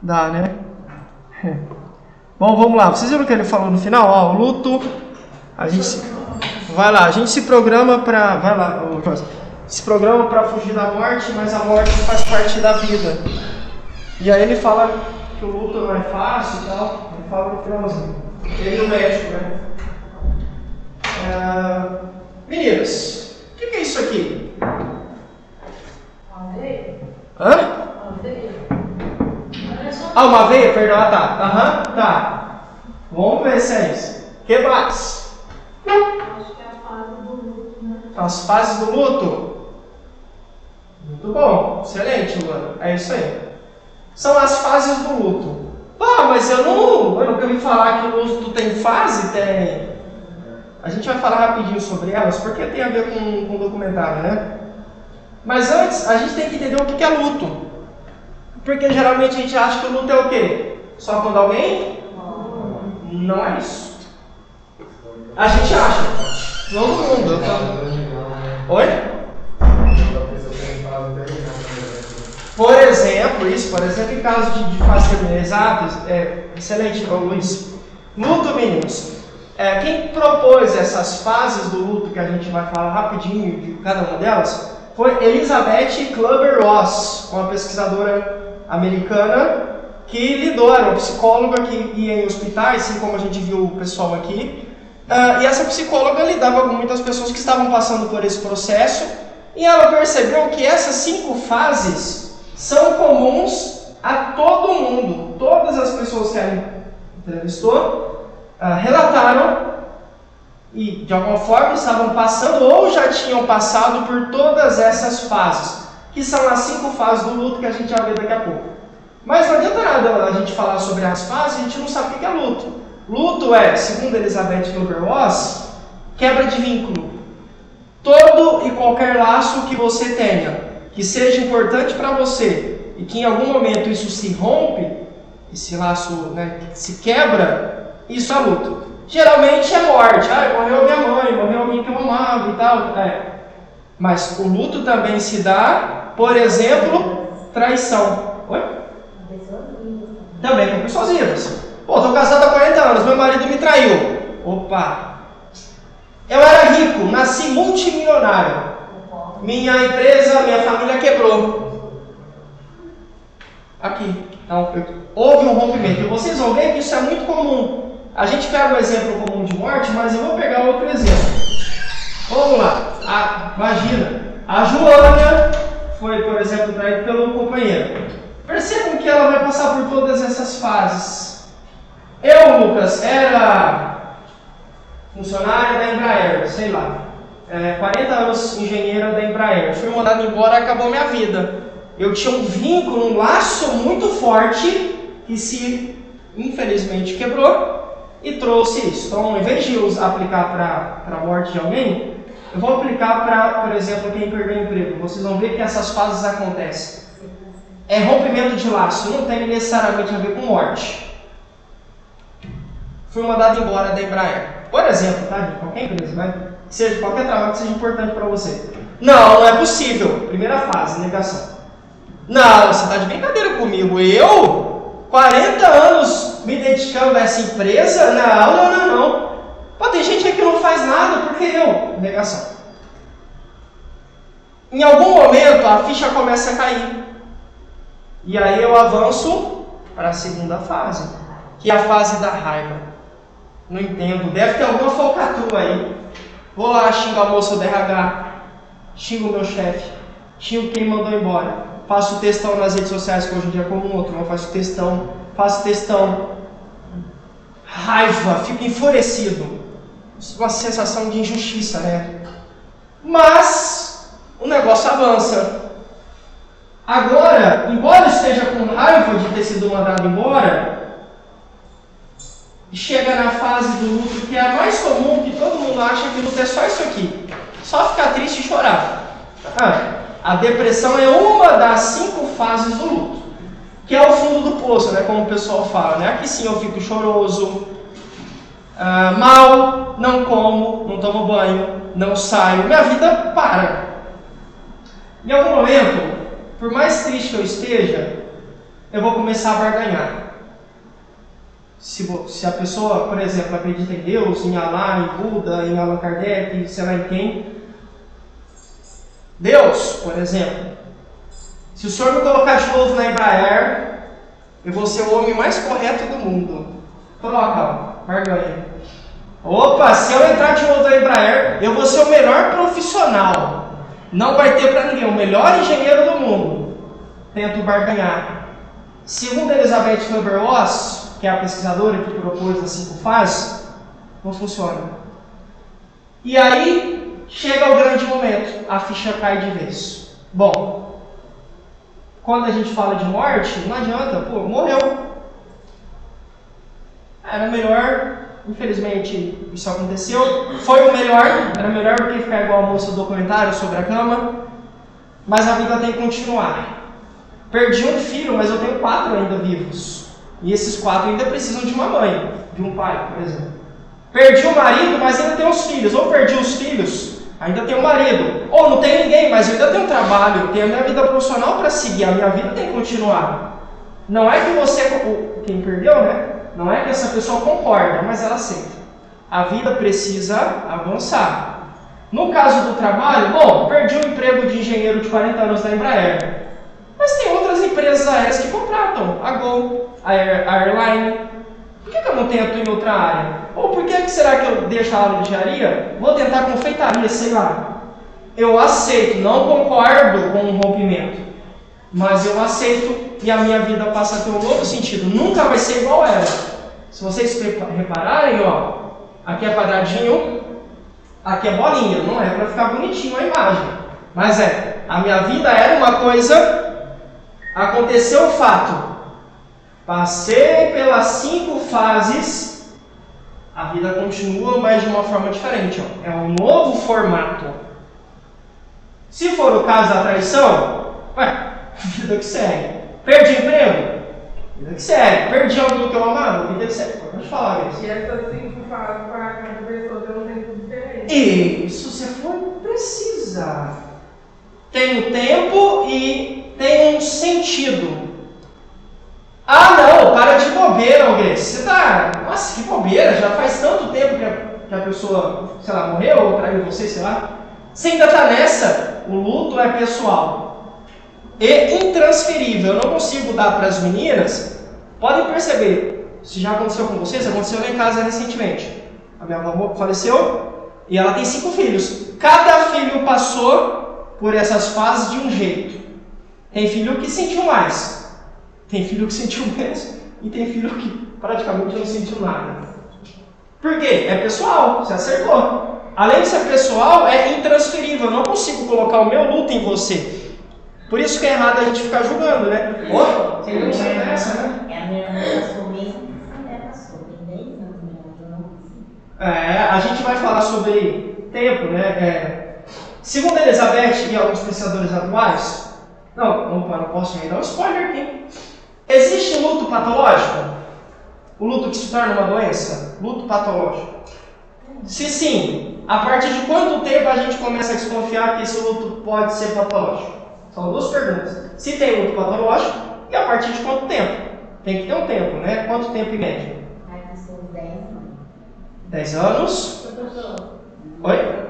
Dá, né? Bom, vamos lá. Vocês viram o que ele falou no final? Ó, o luto, a gente se programa para, se programa para fugir da morte, mas a morte faz parte da vida. E aí ele fala que o luto não é fácil e tal. Ele fala no finalzinho. Ele no médico, né? Meninas, o que é isso aqui? Uma veia? Hã? Uma veia? Uma veia, perdão, tá. Tá. Vamos ver se é isso. O que mais? Acho que é a fase do luto, né? As fases do luto. Muito bom, excelente, Luana. É isso aí. São as fases do luto. Mas eu nunca ouvi falar que o luto tem fase, tem. A gente vai falar rapidinho sobre elas, porque tem a ver com o documentário, né? Mas antes, a gente tem que entender o que é luto. Porque geralmente a gente acha que o luto é o quê? Só quando alguém? Não é isso. A gente acha. Todo mundo. Oi? Por exemplo, em caso de fase exato, excelente, Luiz. Luto, meninos. Quem propôs essas fases do luto, que a gente vai falar rapidinho de cada uma delas, foi Elizabeth Kübler-Ross, uma pesquisadora americana que lidou, era uma psicóloga que ia em hospitais, assim como a gente viu o pessoal aqui. E essa psicóloga lidava com muitas pessoas que estavam passando por esse processo, e ela percebeu que essas 5 fases são comuns a todo mundo. Todas as pessoas que ela entrevistou relataram e de alguma forma estavam passando ou já tinham passado por todas essas fases, que são as 5 fases do luto que a gente vai ver daqui a pouco. Mas não adianta nada a gente falar sobre as fases, a gente não sabe o que é luto. Luto é, segundo Elizabeth Kübler-Ross, quebra de vínculo. Todo e qualquer laço que você tenha, que seja importante para você, e que em algum momento isso se rompe, esse laço, se quebra, isso é luto. Geralmente é morte. Morreu minha mãe, morreu alguém que eu amava e tal. Mas o luto também se dá, por exemplo, traição. Oi? Também com pessoas vivas. Estou casado há 40 anos, meu marido me traiu. Opa! Eu era rico, nasci multimilionário. Minha empresa, minha família quebrou. Aqui. Então, houve um rompimento. E vocês vão ver que isso é muito comum. A gente pega um exemplo comum de morte, mas eu vou pegar outro exemplo. Vamos lá. Imagina, a Joana foi, por exemplo, traída pelo companheiro. Percebam que ela vai passar por todas essas fases. Eu, Lucas, era funcionária da Embraer, sei lá, 40 anos engenheira da Embraer. Fui mandado embora e acabou minha vida. Eu tinha um vínculo, um laço muito forte que se, infelizmente, quebrou. E trouxe isso. Então, em vez de aplicar para a morte de alguém, eu vou aplicar para, por exemplo, quem perdeu o emprego. Vocês vão ver que essas fases acontecem. É rompimento de laço, não tem necessariamente a ver com morte. Fui mandado embora da Embraer. Por exemplo, tá, de qualquer empresa, seja qualquer trabalho que seja importante para você. Não é possível. Primeira fase, negação. Não, você está de brincadeira comigo. Eu? 40 anos me dedicando a essa empresa? Não. Tem gente aqui que não faz nada, porque eu? Negação. Em algum momento a ficha começa a cair. E aí eu avanço para a segunda fase, que é a fase da raiva. Não entendo, deve ter alguma falcatrua aí. Vou lá, xingo a moça do RH, xingo o meu chefe, xingo quem mandou embora. Faço textão nas redes sociais, que hoje em dia é como um outro, não faço textão. Raiva, fico enfurecido. Uma sensação de injustiça, né? Mas o negócio avança. Agora, embora esteja com raiva de ter sido mandado embora, chega na fase do luto, que é a mais comum, que todo mundo acha que luto é só isso aqui. Só ficar triste e chorar. A depressão é uma das 5 fases do luto, que é o fundo do poço, como o pessoal fala. Aqui sim eu fico choroso, mal, não como, não tomo banho, não saio, minha vida para. Em algum momento, por mais triste que eu esteja, eu vou começar a barganhar. Se a pessoa, por exemplo, acredita em Deus, em Allah, em Buda, em Allan Kardec, sei lá em quem. Deus, por exemplo, se o senhor me colocar de novo na Embraer, eu vou ser o homem mais correto do mundo. Troca, barganha. Opa, se eu entrar de novo na Embraer, eu vou ser o melhor profissional. Não vai ter para ninguém, o melhor engenheiro do mundo. Tento barganhar. Segundo Elizabeth Kubler-Ross, que é a pesquisadora que propôs as 5 fases, não funciona. E aí, chega o grande momento, a ficha cai de vez. Bom, quando a gente fala de morte, não adianta, pô, morreu. Era melhor, infelizmente isso aconteceu, foi o melhor, era melhor do que ficar igual a moça do documentário sobre a cama, mas a vida tem que continuar. Perdi um filho, mas eu tenho 4 ainda vivos. E esses 4 ainda precisam de uma mãe, de um pai, por exemplo. Perdi o marido, mas ainda tenho os filhos. Ou perdi os filhos, ainda tenho o marido. Ou não tenho ninguém, mas eu ainda tenho trabalho, tenho a minha vida profissional para seguir. A minha vida tem que continuar. Não é que você, quem perdeu, né? Não é que essa pessoa concorda, mas ela aceita. A vida precisa avançar. No caso do trabalho, bom, perdi o emprego de engenheiro de 40 anos da Embraer. Mas tem outras empresas aéreas que contratam, a Gol, a Airline. Por que eu não tento em outra área? Ou por que será que eu deixo a aula de engenharia? Vou tentar confeitaria, sei lá. Eu aceito, não concordo com um rompimento, mas eu aceito e a minha vida passa a ter um novo sentido. Nunca vai ser igual era. Se vocês repararem, ó, aqui é quadradinho, aqui é bolinha. Não é para ficar bonitinho a imagem, mas a minha vida era uma coisa. Aconteceu o fato, passei pelas 5 fases, a vida continua, mas de uma forma diferente. Ó. É um novo formato. Se for o caso da traição, vida que segue. Perdi emprego? Vida que segue. Perdi algo que eu amava? Vida que segue. Pode falar isso. E essas 5 fases para cada pessoa tem um tempo diferente. Isso, se for precisa. Tem um tempo e tem um sentido. Ah, não, para de bobeira, Algures. Você tá. Nossa, que bobeira, já faz tanto tempo que a pessoa, sei lá, morreu ou traiu você, sei lá. Você ainda tá nessa. O luto é pessoal e intransferível. Eu não consigo dar para as meninas. Podem perceber, se já aconteceu com vocês, aconteceu lá em casa recentemente. A minha avó faleceu e ela tem 5 filhos. Cada filho passou por essas fases de um jeito. Tem filho que sentiu mais, tem filho que sentiu menos e tem filho que praticamente não sentiu nada. Por quê? É pessoal, você acertou. Além de ser pessoal, é intransferível. Eu não consigo colocar o meu luto em você. Por isso que é errado a gente ficar julgando, né? Ó, tem não sai dessa, né? É a minha irmã passou mesmo, ela passou, tem 10 anos, minha irmã, eu não consigo. A gente vai falar sobre tempo, né? Segundo Elizabeth e alguns pensadores atuais, não posso nem dar um spoiler aqui. Existe luto patológico? O luto que se torna uma doença? Luto patológico. Se sim, a partir de quanto tempo a gente começa a desconfiar que esse luto pode ser patológico? São 2 perguntas. Se tem luto patológico e a partir de quanto tempo? Tem que ter um tempo, né? Quanto tempo em média? Aqui são 10 anos. 10 anos? Professor, Oi?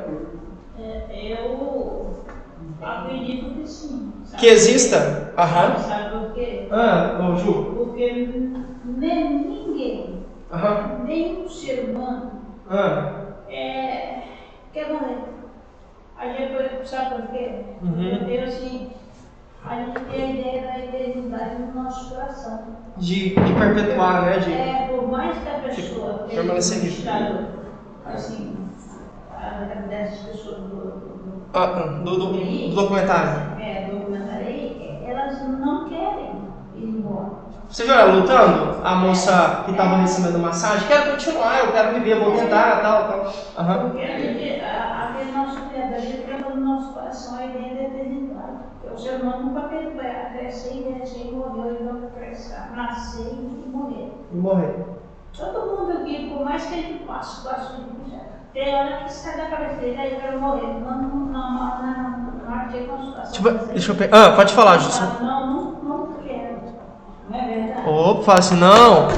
eu acredito que sim. Sabe? Que exista? Aham. Sabe por quê? Ô Ju. Porque ninguém, Aham. nenhum ser humano quer morrer. A gente sabe por quê? Porque assim, a gente tem a ideia da eternidade no nosso coração. De perpetuar, né? Por mais que a pessoa tenha permanecer vivo. deixado, assim, dessas pessoas do Do documentário. documentário aí, elas não querem ir embora. Você viu ela lutando? A moça que estava recebendo massagem? Quero continuar, eu quero viver, vou tentar, tal. Aham. Porque aquele nosso Criador, a gente leva no nosso coração a ideia da eternidade. Porque o ser humano nunca teve crescer, envelhecer e morrer, ele não crescer, nascer e morrer. E morrer. Todo mundo aqui, por mais que a gente passe, tem hora que sai da cabeça dele, aí eu quero morrer. Não, Deixa eu pegar. Pode falar, Jussi. Não quero. Não é verdade? Opa, fala assim, não.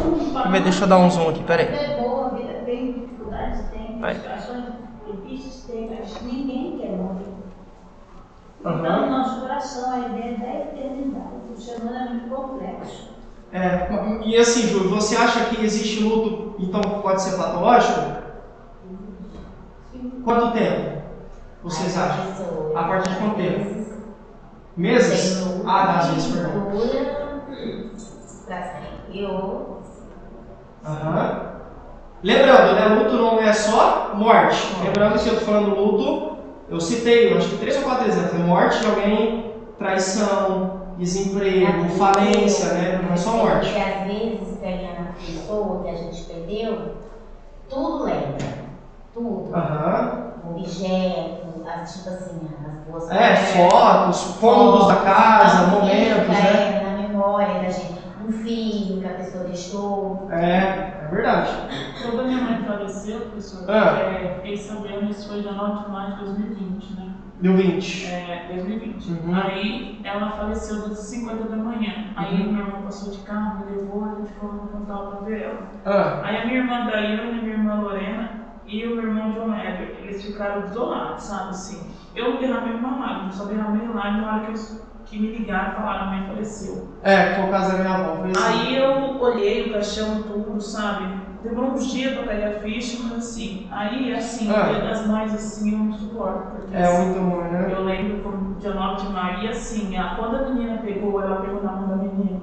Deixa eu dar um zoom aqui, peraí. A vida é boa, a vida tem dificuldades, tem Vai. situações difíceis, tem, mas ninguém quer morrer. Uhum. Então, nosso coração é dentro da eternidade. O ser humano é muito complexo. E assim, Júlio, você acha que existe luto, então pode ser patológico? Sim. Quanto tempo vocês acham? A partir de quanto tempo? Meses? Às vezes, perdão. Pra sempre. Aham. Lembrando, né? Luto não é só morte. Lembrando que eu tô falando luto, eu citei, acho que 3 ou 4 exemplos. Morte de alguém, traição, desemprego, falência, né? Não é só morte. Porque às vezes ganhando a pessoa que a gente perdeu, tudo lembra. Tudo. Aham. Objetos, tipo assim, as boas fotos, cômodos da casa, momentos, né? Na memória da gente. Um filho que a pessoa deixou. É verdade. Quando a minha mãe faleceu, professor, fiquei sabendo, isso foi dia 9 de maio de 2020, né? Deu 20. 2020. Uhum. Aí ela faleceu às 50 da manhã. Aí meu irmão passou de carro, me levou, a gente foi no Pontal pra ver ela. Aí a minha irmã Daíra, minha irmã Lorena e o meu irmão John Heber, eles ficaram isolados, sabe assim. Eu não derramei uma lágrima, só derramei lágrima na hora que me ligaram e falaram, a mãe faleceu. Foi o caso da minha avó, foi assim. Aí eu olhei o caixão tudo, sabe? Demorou uns dias pra cair a ficha, mas assim, aí assim, o Dia das Mães assim, eu não suporto. Porque, muito ruim, né? Eu lembro como dia 9 de maio, e assim, quando a menina pegou, ela pegou na mão da menina,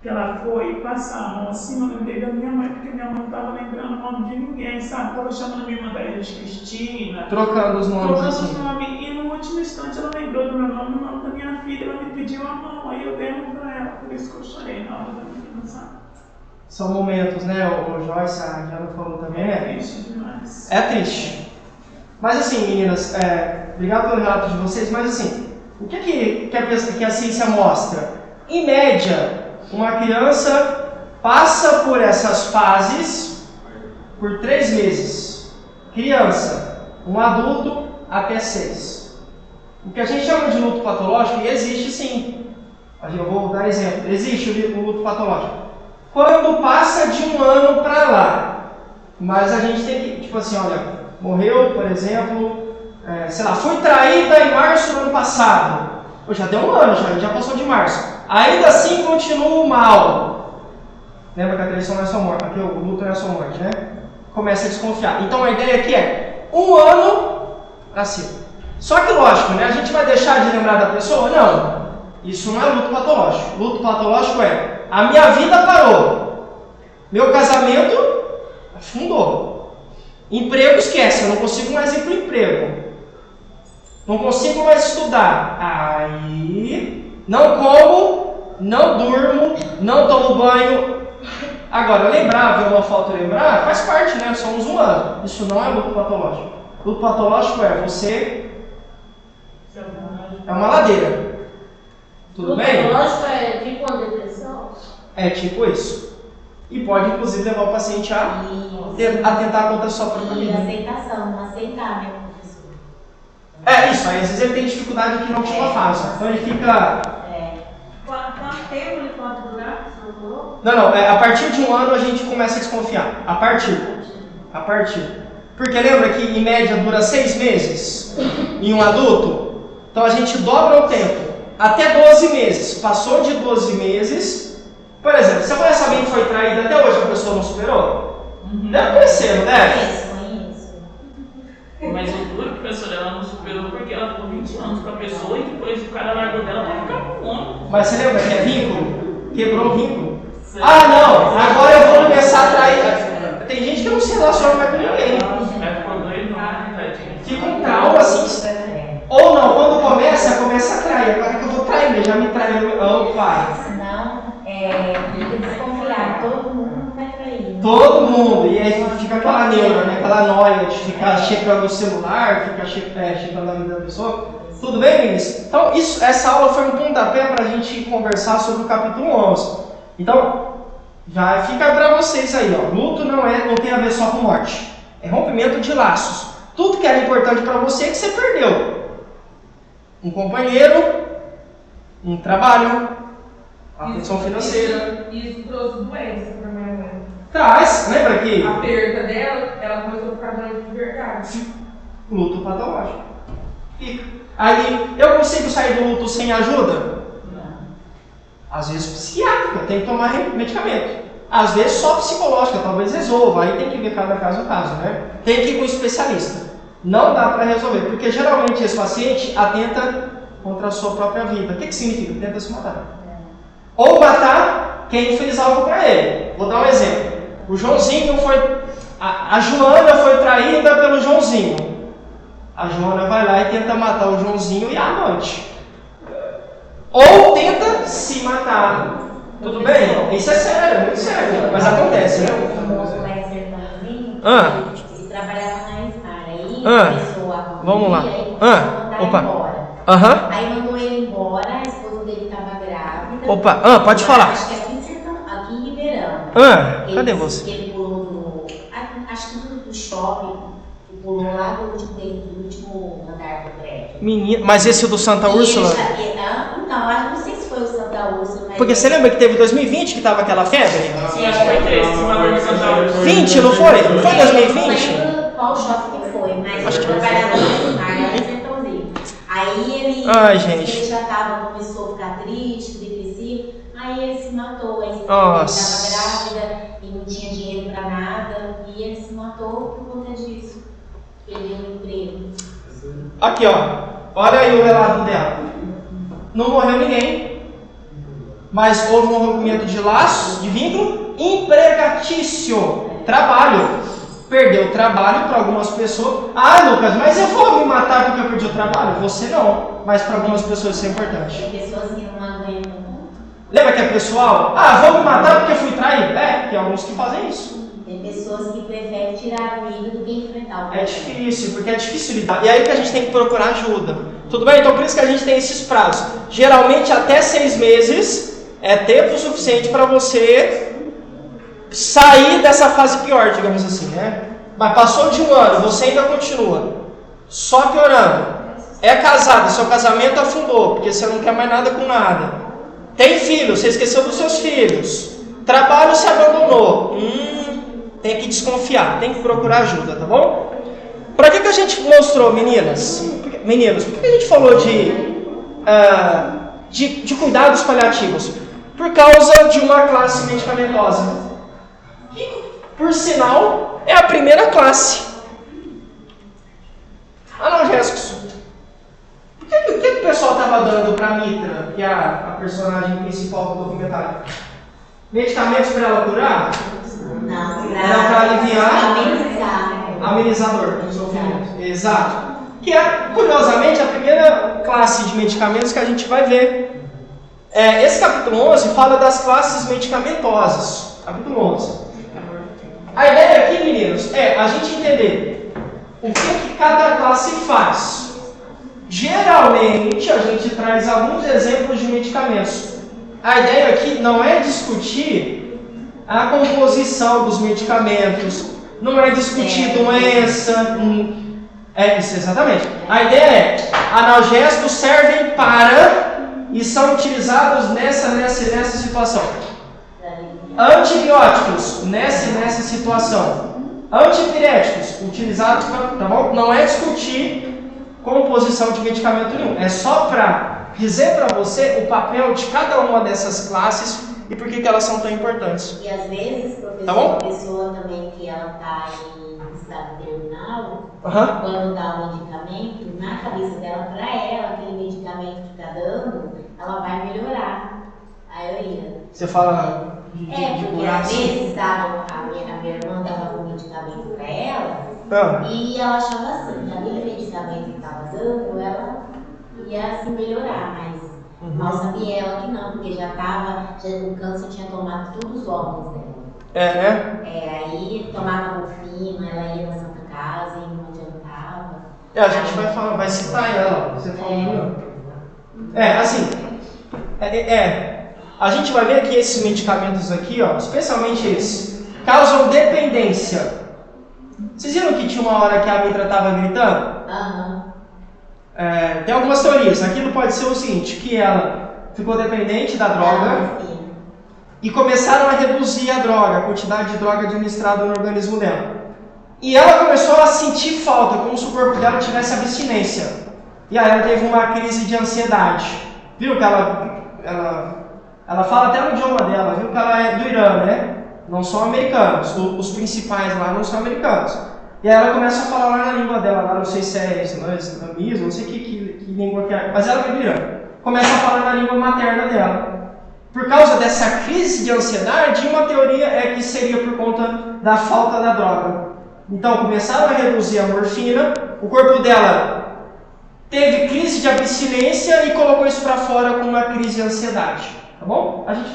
que ela foi passar a mão assim, eu lembrei da minha mãe, porque minha mãe não estava lembrando o nome de ninguém, sabe? Estava chamando a minha irmã da de Cristina. Trocando os nomes. Trocando assim. os nomes. E no último instante ela lembrou do meu nome, o nome da minha filha, ela me pediu a mão, aí eu dei a mão pra ela, por isso que eu chorei na hora da menina, sabe? São momentos, né? O Joyce, a Diana falou também, É triste demais. É triste. Mas assim, meninas, obrigado pelo relato de vocês, mas assim, o que a ciência mostra? Em média, uma criança passa por essas fases por 3 meses. Criança, um adulto até 6. O que a gente chama de luto patológico, e existe sim. Eu vou dar exemplo. Existe o luto patológico. Quando passa de 1 ano para lá. Mas a gente tem que, tipo assim, olha, morreu, por exemplo, fui traída em março do ano passado. Já deu 1 ano, já passou de março. Ainda assim continua mal. Lembra que a traição não é só morte, aqui o luto não é só morte, né? Começa a desconfiar. Então a ideia aqui é 1 ano para cima. Só que lógico, né? A gente vai deixar de lembrar da pessoa? Não. Isso não é luto patológico. Luto patológico é: a minha vida parou. Meu casamento afundou. Emprego esquece, eu não consigo mais ir para o emprego. Não consigo mais estudar. Aí, não como, não durmo, não tomo banho. Agora, lembrar, ver uma foto e lembrar, faz parte, né? Somos humanos. Isso não é luto patológico. Luto patológico é você... É uma ladeira. Tudo bem? Luto patológico é tipo uma depressão? É tipo isso. E pode, inclusive, levar o paciente a tentar contra a sua própria vida. E aceitação, não aceitar, né, professor? Isso. Aí, às vezes, ele tem dificuldade que não última fase. Então, ele fica... Quanto tempo ele pode durar? Não. A partir de 1 ano, a gente começa a desconfiar. A partir. Porque lembra que, em média, dura 6 meses em um adulto? Então, a gente dobra o tempo. Até 12 meses. Passou de 12 meses... Por exemplo, você conhece alguém que foi traído até hoje e a pessoa não superou? Deve conhecer, não deve? Conheço. Mas o duro, professor, ela não superou porque ela ficou 20 anos com a pessoa e depois o cara largou dela pra ficar com um homem. Mas você lembra que é vínculo? Quebrou o vínculo. Não, agora eu vou começar a trair. Tem gente que não se relaciona mais com ninguém. Fica um trauma assim. Ou não, quando começa a trair. Agora que eu vou trair, já me traiu. Opa! Senão, fica desconfiado, todo mundo vai trair. Todo mundo. E aí fica aquela neura, né? Aquela noia de ficar checando o celular, ficar checando a vida da pessoa. Tudo bem, meninas? Então, essa aula foi um pontapé para a gente conversar sobre o capítulo 11. Então, já fica para vocês aí, ó. Luto não tem a ver só com morte. É rompimento de laços. Tudo que era importante para você é que você perdeu. Um companheiro, um trabalho, A condição financeira. Isso trouxe doença pra minha mãe. Traz, lembra que? A perda dela, ela começou a ficar doente de verdade. Luto patológico. Fica. Aí, eu consigo sair do luto sem ajuda? Às vezes psiquiátrica, tem que tomar medicamento. Às vezes só psicológica, talvez resolva. Aí tem que ver cada caso a caso, né? Tem que ir com um especialista. Não dá para resolver, porque geralmente esse paciente atenta contra a sua própria vida. O que significa? Tenta se matar. Ou matar quem fez algo para ele. Vou dar um exemplo. O Joãozinho foi... A Joana foi traída pelo Joãozinho. A Joana vai lá e tenta matar o Joãozinho e a amante. Ou tenta se matar. Tudo bem? Isso é sério, muito sério. Mas acontece, né? O moço lá em Sertãozinho, ele trabalhava na Estar. Aí a pessoa vamos lá. Opa. Embora. Aí mandou ele embora, a esposa dele estava grávida. Opa, pode falar. Acho que aqui em Sertão, aqui em Ribeirão. Cadê você? Ele pulou do. Acho que do shopping. Pulou lá do último andar do prédio. Menino, mas esse do Santa Úrsula? Não sei se foi o Santa Úrsula. Mas porque você lembra que teve 2020 que tava aquela febre? Sim, acho que foi 13, do Santa Úrsula. 20, não foi? Não foi 2020? Qual shopping que foi? Mas acho ele que trabalhava lá em Sertãozinho. Aí ele, ele já começou a ficar triste, depressivo. Aí ele se matou. Aí ele estava grávida e não tinha dinheiro para nada. E ele se matou por conta disso. Perdeu o emprego. Aqui, olha aí o relato dela. Não morreu ninguém, mas houve um rompimento de laço, de vínculo empregatício. Trabalho. Perdeu o trabalho para algumas pessoas. Lucas, mas eu vou me matar porque eu perdi o trabalho? Você não, mas para algumas pessoas isso é importante. Tem pessoas que não aguentam. Lembra que é pessoal? Vou me matar porque eu fui traído. Tem alguns que fazem isso. Tem pessoas que preferem tirar a vida do que enfrentar o problema. É difícil, porque é difícil lidar. E aí que a gente tem que procurar ajuda. Tudo bem? Então por isso que a gente tem esses prazos. Geralmente até 6 meses é tempo suficiente para você sair dessa fase pior, digamos assim, né? Mas passou de 1 ano, você ainda continua só piorando. É casado, seu casamento afundou, porque você não quer mais nada com nada. Tem filho, você esqueceu dos seus filhos. Trabalho, se abandonou. Tem que desconfiar, tem que procurar ajuda, tá bom? Para que a gente mostrou, meninos, por que a gente falou de cuidados paliativos? Por causa de uma classe medicamentosa. Que, por sinal, é a primeira classe. Analgésicos. Por que o pessoal estava dando para a Mitra, que é a personagem principal do documentário? Medicamentos para ela curar? Não, para aliviar, amenizador do sofrimento. Exato. Que é, curiosamente, a primeira classe de medicamentos que a gente vai ver. Esse capítulo 11 fala das classes medicamentosas. Capítulo 11. A ideia aqui, meninos, é a gente entender o que cada classe faz. Geralmente, a gente traz alguns exemplos de medicamentos. A ideia aqui não é discutir a composição dos medicamentos, não é discutir doença. Isso exatamente. A ideia é: analgésicos servem para e são utilizados nessa situação. Antibióticos nessa situação. Antipiréticos utilizados para, tá bom? Não é discutir composição de medicamento nenhum. É só para dizer para você o papel de cada uma dessas classes e por que elas são tão importantes. E às vezes, professor, tá bom? A pessoa também que ela está em estado terminal, quando dá o medicamento, na cabeça dela, para ela, aquele medicamento que está dando, ela vai melhorar a urina. Você fala de porque às vezes a minha irmã dava algum medicamento para ela e ela achava assim, aquele medicamento que estava dando, ela ia se melhorar, mas mal sabia ela que não, porque o câncer tinha tomado todos os órgãos dela. Aí tomava morfina, ela ia na Santa Casa e não adiantava. A gente vai citar ela, você falou. A gente vai ver que esses medicamentos aqui, especialmente esses, causam dependência. Vocês viram que tinha uma hora que a Mitra estava gritando? Tem algumas teorias. Aquilo pode ser o seguinte, que ela ficou dependente da droga. e começaram a reduzir a droga, a quantidade de droga administrada no organismo dela. E ela começou a sentir falta, como se o corpo dela tivesse abstinência. E aí ela teve uma crise de ansiedade. Viu que ela fala até no idioma dela, viu que ela é do Irã, né? Não são americanos, os principais lá não são americanos. E aí ela começa a falar lá na língua dela, lá não sei se é islamismo, não sei que língua que é, mas ela é do Irã. Começa a falar na língua materna dela. Por causa dessa crise de ansiedade, uma teoria é que seria por conta da falta da droga. Então começaram a reduzir a morfina, o corpo dela teve crise de abstinência e colocou isso para fora com uma crise de ansiedade. Tá bom? A gente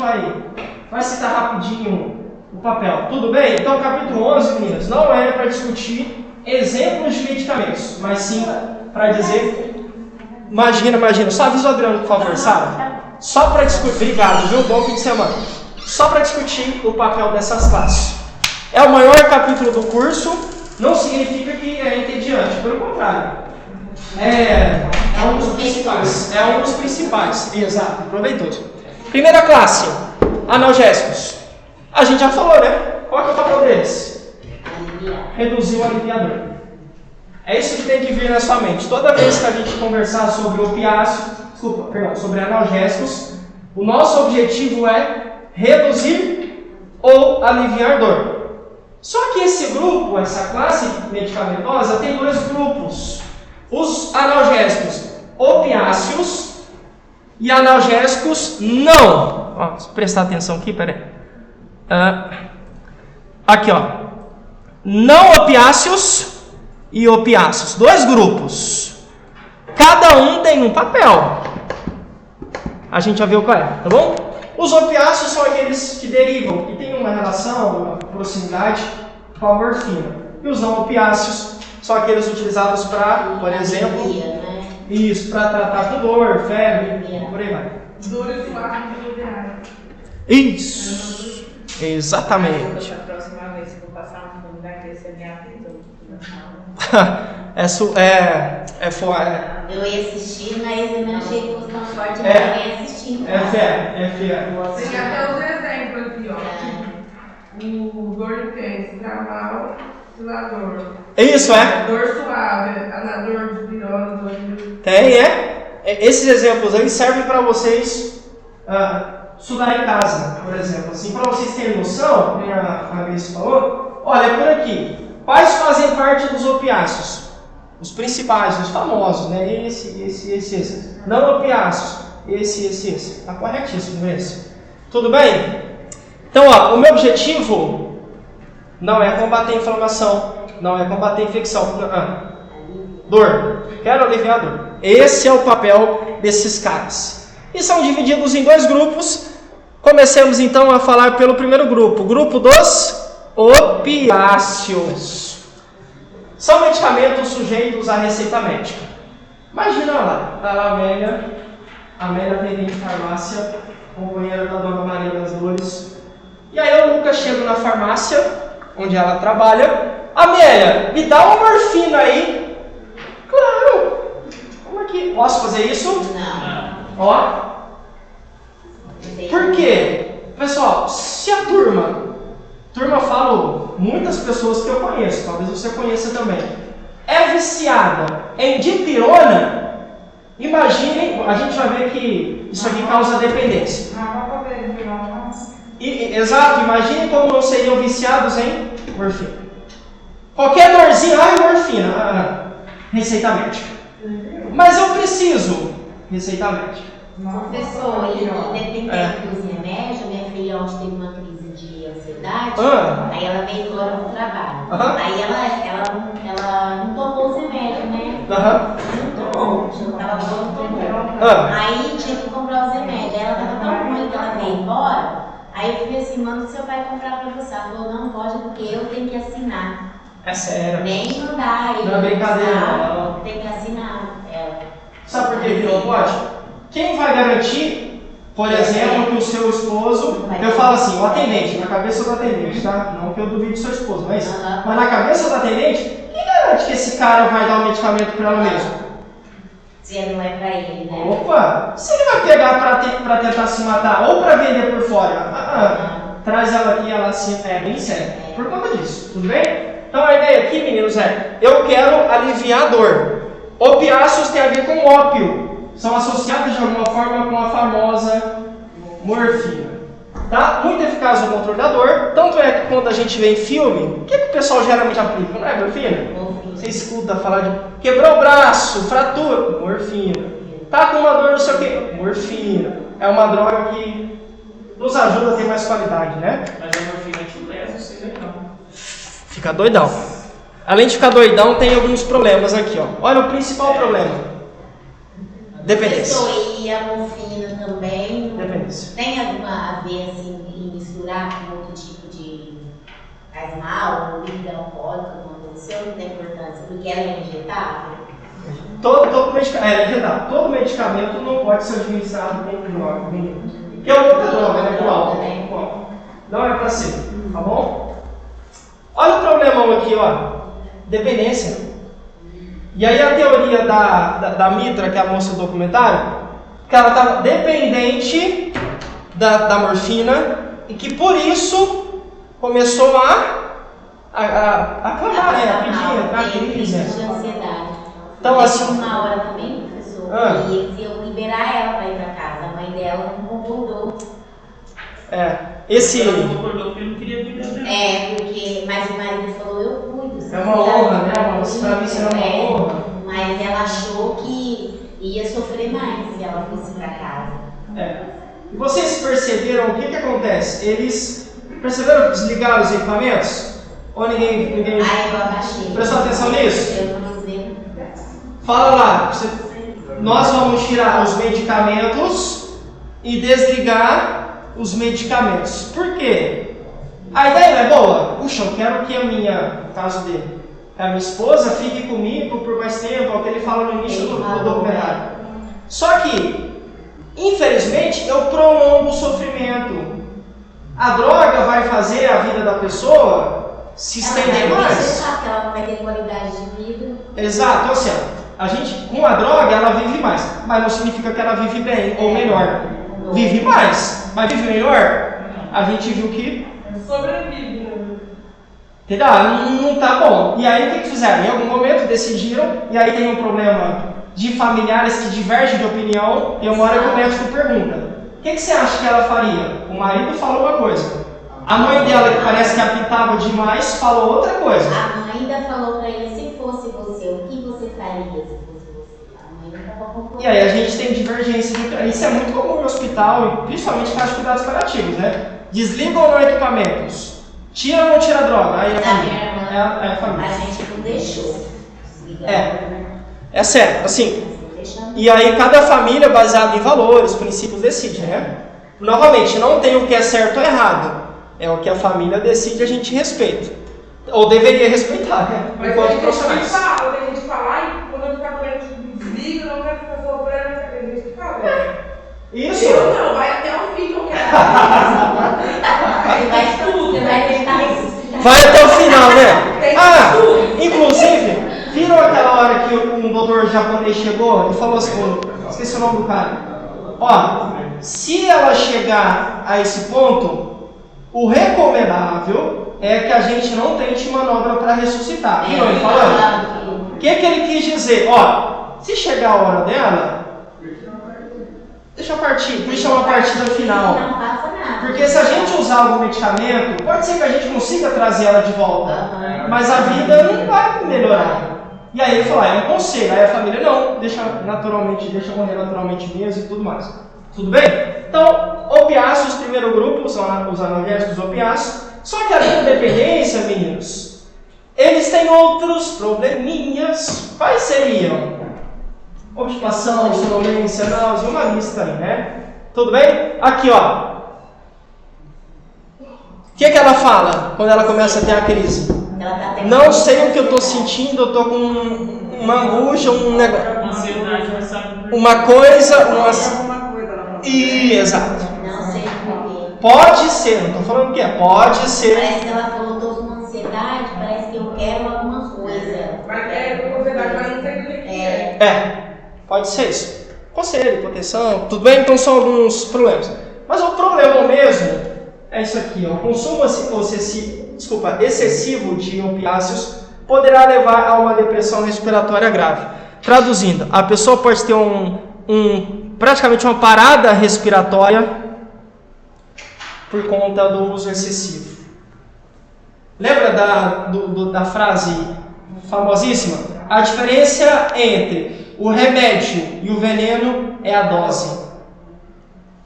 vai citar rapidinho o papel. Tudo bem? Então, capítulo 11, meninas, não é para discutir exemplos de medicamentos, mas sim para dizer... Imagina. Só avisa o Adriano, por favor, sabe? Só para discutir... Obrigado, viu? Bom fim de semana. Só para discutir o papel dessas classes. É o maior capítulo do curso, não significa que é entediante, pelo contrário. É um dos principais. É um dos principais. Exato, proveitoso. Primeira classe, analgésicos. A gente já falou, né? Qual é o papel deles? Reduzir o aliviador. É isso que tem que vir na sua mente. Toda vez que a gente conversar sobre sobre analgésicos, o nosso objetivo é reduzir ou aliviar dor. Só que esse grupo, essa classe medicamentosa, tem dois grupos. Os analgésicos opiáceos e analgésicos não. Ó, se prestar atenção aqui, peraí. Aqui, ó. Não opiáceos e opiáceos. Dois grupos. Cada um tem um papel. A gente já viu qual é, tá bom? Os opiáceos são aqueles que derivam, que têm uma relação, uma proximidade com a morfina. E os não opiáceos são aqueles utilizados para, por exemplo, isso, para tratar com dor, febre, por aí vai. Dor e suar do opiáceo. Isso, exatamente. A próxima vez que eu passar um fundo, vai crescer minha vida. Eu ia assistir, mas eu não achei que fosse tão forte, não ninguém assistindo. É fé. Tem até os exemplos aqui, ó. O dor intensa, tramal, oscilador. Isso, é? Dor suave, anador de virose. Tem, esses exemplos aí servem para vocês estudar em casa, por exemplo. Assim, para vocês terem noção, como a Grace falou, olha, por aqui. Quais fazem parte dos opiáceos? Os principais, os famosos, né? Esse. Não opiáceos. Esse. Está corretíssimo esse. Tudo bem? Então, ó, o meu objetivo não é combater a inflamação, não é combater a infecção. Dor. Quero aliviar a dor. Esse é o papel desses caras. E são divididos em dois grupos. Comecemos então a falar pelo primeiro grupo. O grupo dos opiáceos. São medicamentos sujeitos à receita médica. Imagina lá, tá lá a Amélia atendente de farmácia, companheira da Dona Maria das Dores. E aí o Lucas chega na farmácia, onde ela trabalha. Amélia, me dá uma morfina aí. Claro. Como é que... Posso fazer isso? Não. Ó. Por quê? Pessoal, se a turma eu falo muitas pessoas que eu conheço, talvez você conheça também, é viciada em dipirona, imaginem, a gente vai ver que isso aqui causa dependência. Exato, imagine como não seriam viciados em morfina. Qualquer dorzinha, morfina, receita médica. Mas eu preciso, receita médica. Professor, independente dos remédios, minha filha ontem teve uma crise de ansiedade, aí ela veio embora pro trabalho. Aí ela não tomou os remédios, né? Não tomou, ela não tomou. Aí tinha que comprar os remédios. Aí ela tava tão ruim que ela veio embora. Aí eu falei assim, manda o seu pai comprar pra você. Ela falou, não pode, porque eu tenho que assinar. É sério? Nem mandar. Não é brincadeira, não. Tem que assinar. Sabe por que não pode? Quem vai garantir, por exemplo, que o seu esposo... Eu falo assim, o atendente, na cabeça do atendente, tá? Não que eu duvide do seu esposo, não é isso? Mas na cabeça do atendente, quem garante que esse cara vai dar um medicamento para ela mesmo? Se não é pra ele, né? Opa! Se ele vai pegar para tentar se matar ou para vender por fora, traz ela aqui, ela assim, é bem séria. Por conta disso, tudo bem? Então a ideia aqui, meninos, eu quero aliviar a dor. Opiáceos tem a ver com ópio. São associados de alguma forma com a famosa morfina. Tá? Muito eficaz no controle da dor. Tanto é que quando a gente vê em filme, o que o pessoal geralmente aplica? Não é morfina? Você escuta falar de quebrou o braço, fratura, morfina. Tá com uma dor, não sei o quê, morfina. É uma droga que nos ajuda a ter mais qualidade, né? Mas a morfina te leva, você legal. Fica doidão. Além de ficar doidão, tem alguns problemas aqui, ó. Olha o principal problema. Dependência. E a morfina também. Dependência. Tem alguma a ver assim, em misturar com outro tipo de faz mal, bebida alcoólica, alguma coisa assim, ou não tem importância? Porque ela é injetável? Todo medicamento não pode ser administrado com droga. Que é outra droga, né? Com álcool. Não é para ser, tá bom? Olha o problemão aqui, ó. Dependência. E aí a teoria da Mitra, que é a moça do documentário, que ela estava dependente da morfina e que por isso começou a clamar, a pedir, a crise. Então, assim, uma hora também, professor, e eles iam liberar ela para ir para casa. A mãe dela não concordou. Esse. Ela não concordou porque não queria cuidar dela. Porque. Mas o marido falou: eu cuido. É uma honra, né? Para mim será uma honra. Mas ela achou que ia sofrer mais se ela fosse para casa. E vocês perceberam o que acontece? Eles perceberam desligar os equipamentos? Ou ninguém Eu abaixei. prestou atenção nisso? Eu não sei. Fala lá, nós vamos tirar os medicamentos e desligar os medicamentos. Por quê? A ideia não é boa? Puxa, eu quero que no caso dele, a minha esposa fique comigo por mais tempo, é o que ele fala no início do documentário. Só que, infelizmente, eu prolongo o sofrimento. A droga vai fazer a vida da pessoa se estender mais. Você sabe que ela não vai ter qualidade de vida. Exato, ou seja, a gente, com a droga, ela vive mais, mas não significa que ela vive bem ou melhor. Vive mais, mas vive melhor. A gente viu que sobrevive. entendeu? Não tá bom. E aí o que fizeram? Em algum momento decidiram, e aí tem um problema de familiares que divergem de opinião, e uma hora que o médico pergunta: o que você acha que ela faria? O marido falou uma coisa. A mãe dela, que parece que apitava demais, falou outra coisa. A mãe ainda falou pra ele: se fosse você, o que você faria se fosse você? A mãe não estava concordando. E aí a gente tem divergência. Isso é muito comum no hospital, principalmente para os cuidados paliativos, né? Desliga ou não equipamentos? Tira ou não tira a droga? Aí a família. A gente não deixou. É sério, assim. E aí cada família, baseada em valores, princípios, decide, né? Novamente, não tem o que é certo ou errado. É o que a família decide, a gente respeita. Ou deveria respeitar, né? Mas Enquanto profissionais. tem gente que fala, ai, quando eu ficar doente, desliga, não quero ficar sofrendo, tem gente que fala. Isso. Eu não, vai até o fim que eu quero. Você vai tentar isso. Vai até o final, né? Inclusive, viram aquela hora que um doutor japonês chegou e falou assim, esqueci o nome do cara. Ó, se ela chegar a esse ponto, o recomendável é que a gente não tente manobra para ressuscitar. Viu ele falando? O que ele quis dizer? Ó, se chegar a hora dela, deixa eu partir, por isso é uma partida final. Não passa nada. Porque se a gente usar algum medicamento, pode ser que a gente consiga trazer ela de volta, mas a vida não vai melhorar. E aí ele falou, é um conselho. Aí a família, não, deixa morrer naturalmente mesmo e tudo mais. Tudo bem? Então, opiáceos, primeiro grupo, os analgésicos opiáceos. Só que além da dependência, meninos, eles têm outros probleminhas. Quais seriam? Obstipação, sonolência, náusea, uma lista aí, né? Tudo bem? Aqui, ó. O que ela fala quando ela começa a ter a crise? Não sei o que eu estou sentindo, eu estou com uma angústia, um negócio. Uma coisa, exato. Não sei por quê. Pode ser, não estou falando o que é, pode ser. Parece que ela falou, estou com uma ansiedade, parece que eu quero alguma coisa. Mas é ansiedade, mas não sei o que é. Pode ser isso. Conselho, proteção, tudo bem? Então são alguns problemas. Mas o problema mesmo é isso aqui, ó. O consumo excessivo de opiáceos poderá levar a uma depressão respiratória grave. Traduzindo, a pessoa pode ter praticamente uma parada respiratória por conta do uso excessivo. Lembra da frase famosíssima? A diferença entre o remédio e o veneno é a dose.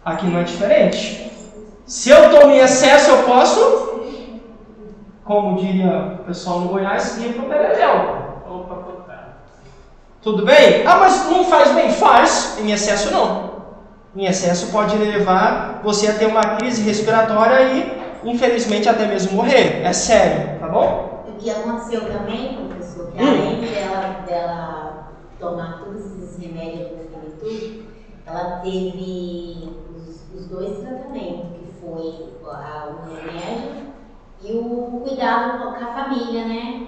Aqui não é diferente. Se eu tomo em excesso, eu posso, como diria o pessoal no Goiás, ir para o beleléu. Tudo bem? Ah, mas não faz bem? Faz. Em excesso não. Em excesso pode levar você a ter uma crise respiratória e, infelizmente, até mesmo morrer. É sério, tá bom? O que aconteceu também, professor, que além dela tomar todos esses remédios e tudo, ela teve os dois tratamentos, que foi o remédio e o cuidado com a família, né?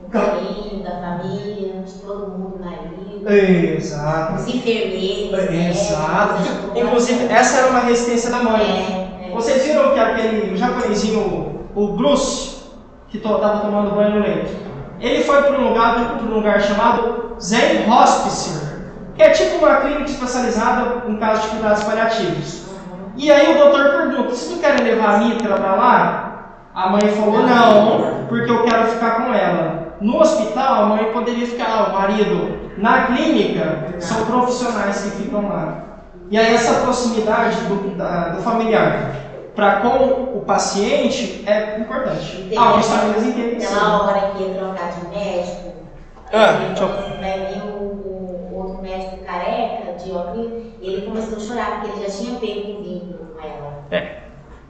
O carinho da família, de todo mundo, marido, exato. os enfermeiros. Exato. Inclusive, essa era uma resistência da mãe. Vocês viram que aquele japonesinho, o Bruce, que estava tomando banho no leito, ele foi para um lugar chamado Zen Hospice, que é tipo uma clínica especializada em casos de cuidados paliativos. E aí o doutor pergunta: vocês não querem levar a Mitra para lá? A mãe falou: não, porque eu quero ficar com ela. No hospital, a mãe poderia ficar, o marido. Na clínica, são profissionais que ficam lá. E aí essa proximidade do familiar para com o paciente é importante. Algumas famílias entendem isso. Naquela hora que ia trocar de médico, vai vir o outro médico careca, de óculos, ele começou a chorar, porque ele já tinha pego um vínculo com ela.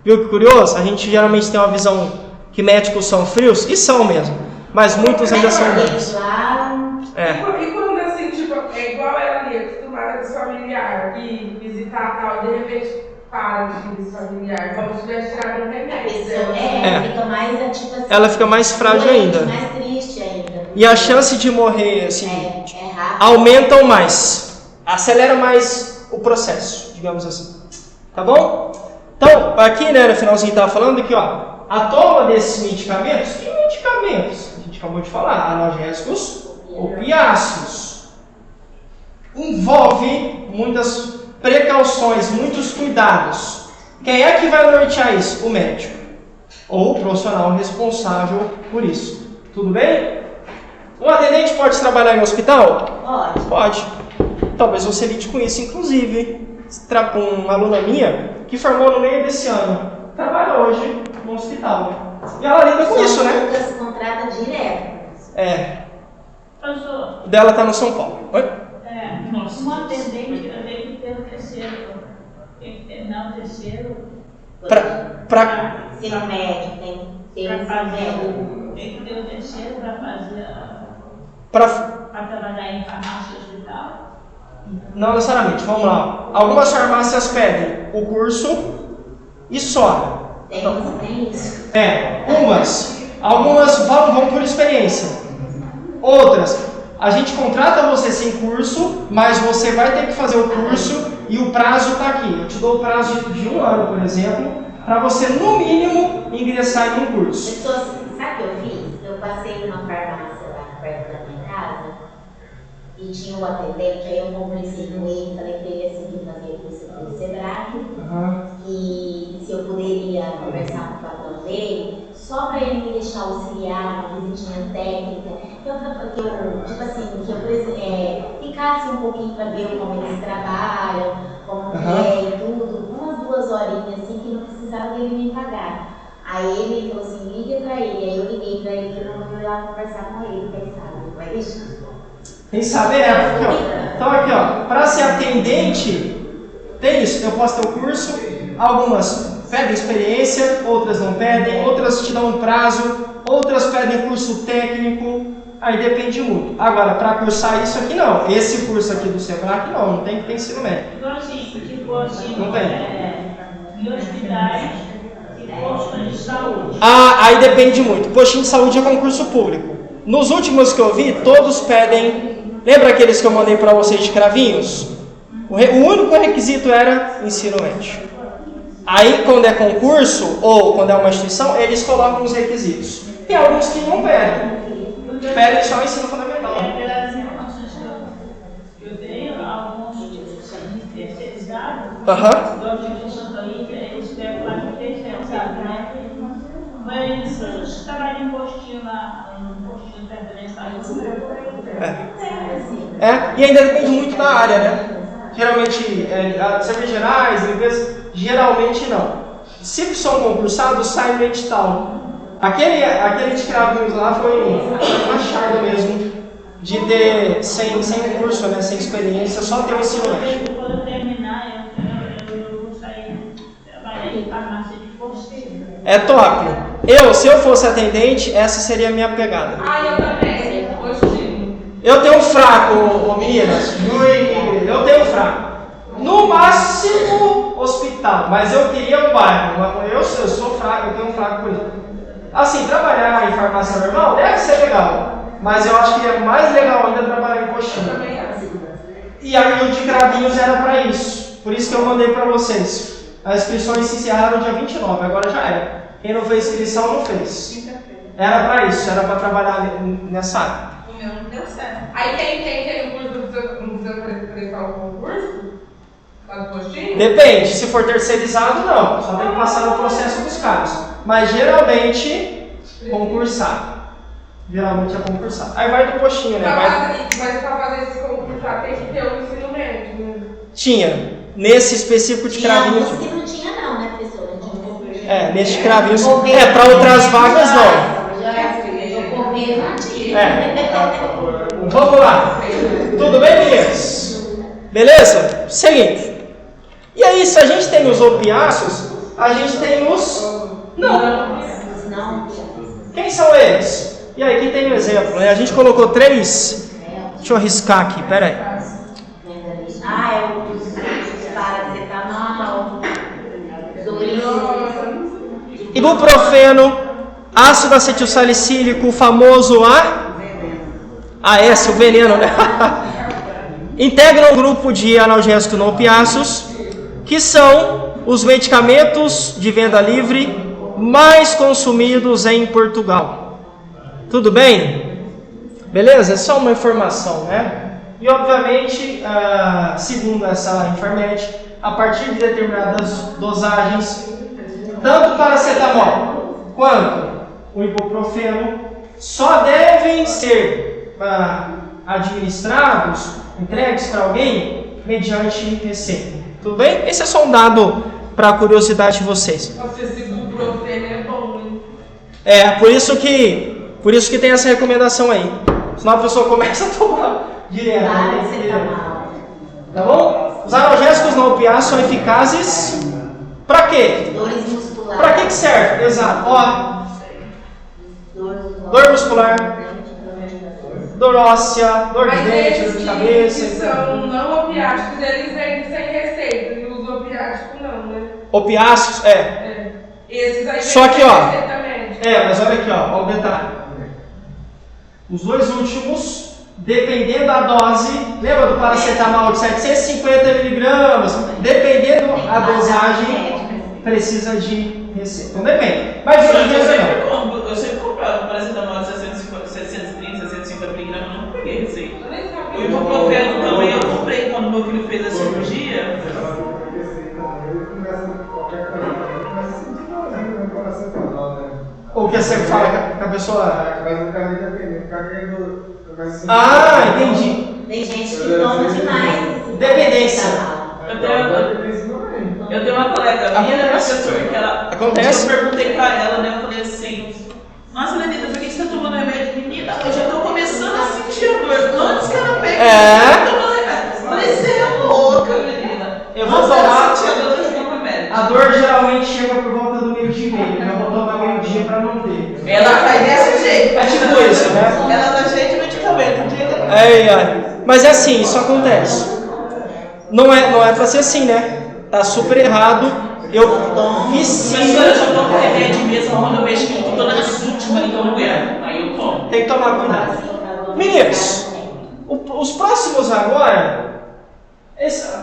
Viu que curioso? A gente geralmente tem uma visão que médicos são frios, e são mesmo, mas muitos ainda são frios. E quando assim, tipo, é igual ela ali, acostumada com os familiares, e visitar tal, de repente para de visitar familiar, como se tivesse tirado um remédio. Fica mais, tipo assim, ela fica mais frágil ainda. Mais triste ainda. E a chance de morrer, assim, aumentam mais. Acelera mais o processo, digamos assim. Tá bom? Então, aqui, né, no finalzinho estava falando aqui, ó, a toma desses medicamentos, que medicamentos? A gente acabou de falar, analgésicos, opiáceos. Envolve muitas precauções, muitos cuidados. Quem é que vai nortear isso? O médico. Ou o profissional responsável por isso. Tudo bem? Um atendente pode trabalhar em hospital? Pode. Talvez você lide com isso, inclusive. Uma aluna minha que formou no meio desse ano, trabalha hoje no hospital. E ela lida com isso, né? Se contrata direto. O dela está no São Paulo. Oi? Um atendente também que tem o terceiro. Não, o terceiro. Pra ensino médio, tem ensino médio. Tem que ter o terceiro para fazer. Para trabalhar em farmácia hospital. Não necessariamente, vamos lá. Algumas farmácias pedem o curso e só. Tem isso. Algumas vão por experiência. Outras, a gente contrata você sem curso, mas você vai ter que fazer o curso e o prazo está aqui. Eu te dou o prazo de 1 ano, por exemplo, para você, no mínimo, ingressar em um curso. Sabe o que eu fiz? Eu passei numa farmácia lá perto da minha casa e tinha um atendente, aí eu conversei com ele, falei que ele ia seguir fazer curso pelo Sebrae, e se eu poderia conversar com o patrão dele, só para ele me deixar auxiliar, uma visitinha técnica, que eu ficasse um pouquinho para ver como eles trabalham, como é e tudo, umas 2 horinhas assim, que não precisava dele me pagar. Aí ele falou assim: liga para ele, aí eu liguei para ele, que eu não vou lá conversar com ele, quem sabe, vai deixar. Quem sabe Então aqui, ó, para ser atendente, tem isso, eu posso ter o curso, algumas pedem experiência, outras não pedem, outras te dão um prazo, outras pedem curso técnico, aí depende muito. Agora, para cursar isso aqui não, esse curso aqui do Sebrae não tem que ter ensino médio. Então assim, não tem. Em hospitais e postos de saúde. Aí depende muito. Postinho de saúde é concurso público. Nos últimos que eu vi, todos pedem. Lembra aqueles que eu mandei para vocês de cravinhos? O único requisito era ensino médio. Aí, quando é concurso, ou quando é uma instituição, eles colocam os requisitos. Tem alguns que não pedem. Pedem só o ensino fundamental. Eu tenho alguns terceirizados, eles pegam lá no terceiro, sabe, né? Mas eles trabalham em postinho lá, um postinho perto da mensagem. E ainda depende muito da área, né? Geralmente, serviços gerais, limpeza, geralmente não. Se são concursados, sai no edital. Aquele de Cravinhos lá foi uma charla mesmo, de ter, sem curso, né, sem experiência, só ter o ensino médio. Quando eu terminar, eu vou sair trabalhar em farmácia de postinho. É top. Se eu fosse atendente, essa seria a minha pegada. Eu também, postinho. Eu tenho um fraco, meninas. Eu tenho um fraco. No máximo, hospital. Mas eu queria um bairro. Eu sou fraco, eu tenho um fraco por isso. Assim, trabalhar em farmácia normal deve ser legal. Mas eu acho que é mais legal ainda trabalhar em postinho. E aí o de Cravinhos era para isso. Por isso que eu mandei para vocês. As inscrições se encerraram dia 29, agora já era. Quem não fez inscrição, não fez. Era para isso, era para trabalhar nessa área. O meu não deu certo. Aí quem tem o curso não precisa prestar o concurso? Lá do postinho? Depende, se for terceirizado, não. Só tem que passar no processo dos caras. Mas geralmente, concursado. Geralmente é concursado. Aí vai do postinho, né? Mas para fazer esse concurso tem que ter o ensino médio, né? Tinha. Nesse específico de Cravinhos. Tinha que não tinha não, né, professora? Nesse de Cravinhos. Para outras vagas não. Vamos lá. Tudo bem, meninas? Beleza? Seguinte. E aí, se a gente tem os opiáceos, a gente tem os não. Quem são eles? E aí, aqui tem um exemplo, né? A gente colocou 3. Deixa eu arriscar aqui, pera aí. É o paracetamol, Ibuprofeno, ácido acetilsalicílico, o famoso AS, o veneno, né? Integram um grupo de analgésicos não opiáceos, que são os medicamentos de venda livre mais consumidos em Portugal. Tudo bem? Beleza? É só uma informação, né? E obviamente, segundo essa Infarmed, a partir de determinadas dosagens, tanto paracetamol quanto o ibuprofeno só devem ser administrados, entregues para alguém, mediante receita. Tudo bem? Esse é só um dado para a curiosidade de vocês. Esse ibuprofeno é bom, né? Por isso que tem essa recomendação aí. Senão a pessoa começa a tomar direto. Tá bom? Os analgésicos não opiáceos são eficazes para quê? Dores musculares. Para que serve? Exato. Dor muscular, dor óssea, dor de dente, dor de cabeça. Mas são não opiáceos, eles vendem sem receita. E os opiáceos não, né? Opiáceos, Esses aí só que, receitamente. mas olha aqui, ó o detalhe. Os dois últimos, dependendo da dose, lembra do paracetamol de 750 mg? Dependendo da dosagem, precisa de receita. Então depende. Mas eu sempre comprava paracetamol de 730, 750 mg, eu não peguei receita. O ibuprofeno também eu comprei quando meu filho fez a cirurgia. Ou que você fala que a pessoa. Entendi. Tem gente que toma demais. Dependência. Eu tenho uma colega minha, professora, que ela. Acontece? Eu perguntei pra ela, né? Eu falei assim: nossa, Lenita, por que você tá tomando remédio? Menina, eu já tô começando a sentir a dor. Antes que ela pegue, eu tô tomando remédio. Eu falei, você é louca, menina. Eu vou tomar. A dor geralmente chega por volta do meio-dia e meio. Eu vou tomar meio-dia pra não ter. Ela faz desse jeito. É tipo isso, né? Ela dá jeito de medicamento. Mas é assim, isso acontece. Não é pra ser assim, né? Tá super errado. Eu vicio. Mas agora eu já tomo remédio mesmo quando eu vejo que eu tô nas últimas, então não aguento. Aí eu tomo. Tem que tomar cuidado. Meninos, os próximos agora.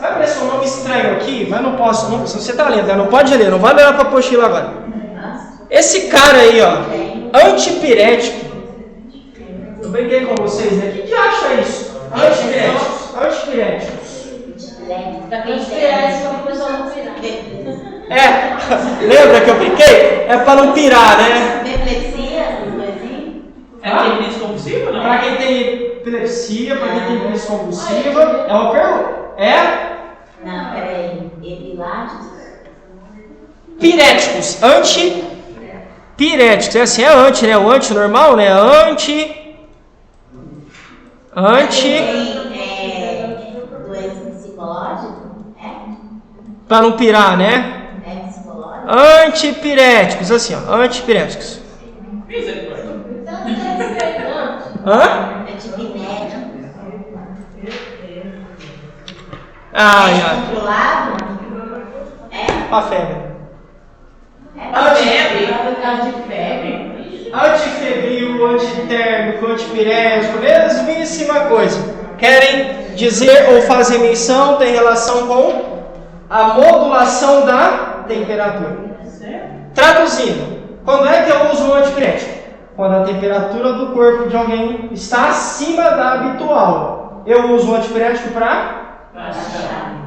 Vai parecer um nome estranho aqui, aqui, mas não posso. Não, se você tá lendo, né? Não pode ler, não vai olhar para a apostila agora. Esse cara aí, ó, antipirético. Eu brinquei com vocês, né? Que acha isso? Antipiréticos. Antipiréticos. Lembra que eu brinquei? É para não pirar, né? É quem tem crise convulsiva, não? Para quem tem epilepsia, para quem tem crise convulsiva. É uma pergunta. Não, peraí. Epiláticos? Piréticos. Antipiréticos. É assim, é anti, né? O anti normal, né? Doença psicológica? Para não pirar, né? É psicológico? Antipiréticos, assim, ó. Antipiréticos. Hã? Antipinético. Controlado? A febre. Antifebril, antitérmico, antipirético, mesmíssima coisa. Querem dizer ou fazer menção, tem relação com a modulação da temperatura. Traduzindo, quando é que eu uso o antipirético? Quando a temperatura do corpo de alguém está acima da habitual. Eu uso o antipirético para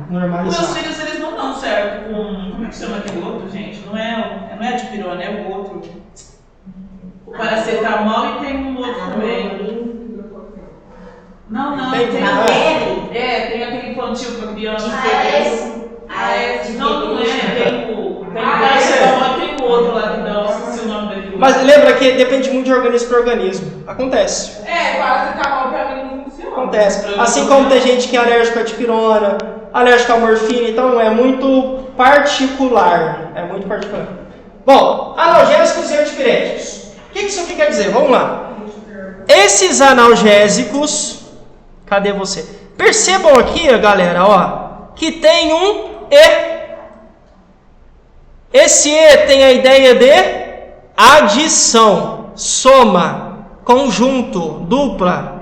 normalizar. Meus filhos, eles não dão certo com... Como é que chama aquele outro, gente? Não é dipirona, é o outro. O paracetamol e tem um outro também. Não. Tem aquele infantil para criança. Não é. Tem o paracetamol e tem o outro lá que dá, esqueci o nome daquilo. Mas lembra que depende muito de organismo para organismo. Acontece. Paracetamol para mim não funciona. Acontece. Assim como tem gente que é alérgico à dipirona, alérgico à morfina, então é muito particular. Bom, analgésicos e antipiréticos. O que isso aqui quer dizer? Vamos lá. Esses analgésicos, cadê você? Percebam aqui, galera, ó, que tem um E. Esse E tem a ideia de adição, soma, conjunto, dupla.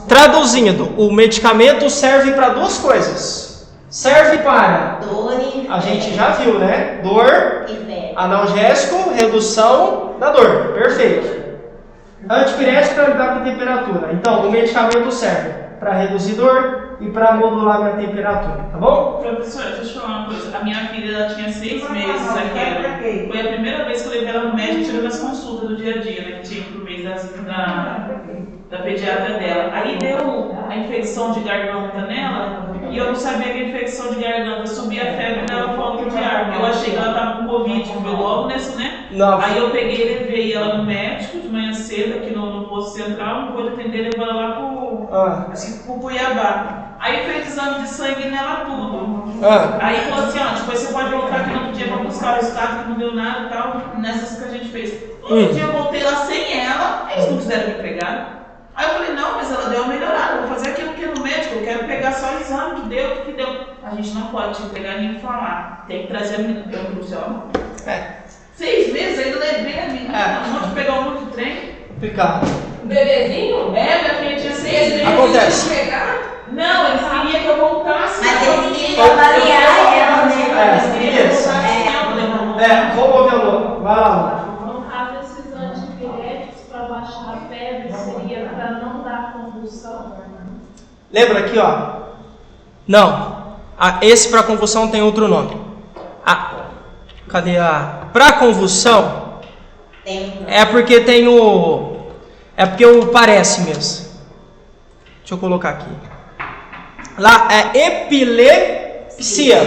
Traduzindo, o medicamento serve para duas coisas. Serve para dor e a gente já viu, né? Dor, e febre. analgésico, redução da dor. Perfeito. Antipirético para lidar com a temperatura. Então, o medicamento serve para reduzir dor e para modular a temperatura, tá bom? Professor, deixa eu te falar uma coisa. A minha filha, ela tinha 6 meses aquela. Foi a primeira vez que eu levei ela no médico tirando as consultas do dia a dia, né? Que tinha por mês da pediatra dela. Aí deu a infecção de garganta nela e eu não sabia que a infecção de garganta subia a febre dela, falta de ar. Eu achei que ela estava com Covid, foi logo nesse, né? Não. Aí eu peguei e levei ela no médico de manhã cedo, aqui no posto central, não pude atender, levei ela lá pro Cuiabá. Aí fez exame de sangue nela tudo. Aí falou assim, depois você pode voltar aqui no outro dia pra buscar o resultado, que não deu nada e tal, nessas que a gente fez. No outro dia eu voltei lá sem ela, eles não quiseram me pegar. Aí eu falei, não, mas ela deu uma melhorada, vou fazer aquilo que é no médico, eu quero pegar só o exame, o que deu. A gente não pode te pegar nem falar, tem que trazer a menina, eu falei, 6 meses, aí eu levei a menina, não de pegar um monte de trem. Complicado. Um bebezinho? Minha filha tinha 6 meses. Acontece. Não, eles queriam que eu voltasse. Mas eles queriam avaliar ela, né? Vamos ouvir a Lua. Vai lá, No caso, esses antipiréticos para baixar a febre seria para não dar convulsão? Lembra aqui, ó. Não. Esse para convulsão tem outro nome. Cadê a... Para convulsão é porque tem o... É porque parece mesmo. Deixa eu colocar aqui. Lá é epilepsia.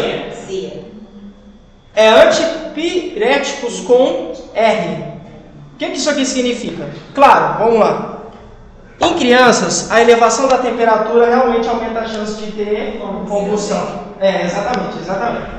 É antipiréticos com R. O que isso aqui significa? Claro, vamos lá. Em crianças, a elevação da temperatura realmente aumenta a chance de ter convulsão. Exatamente.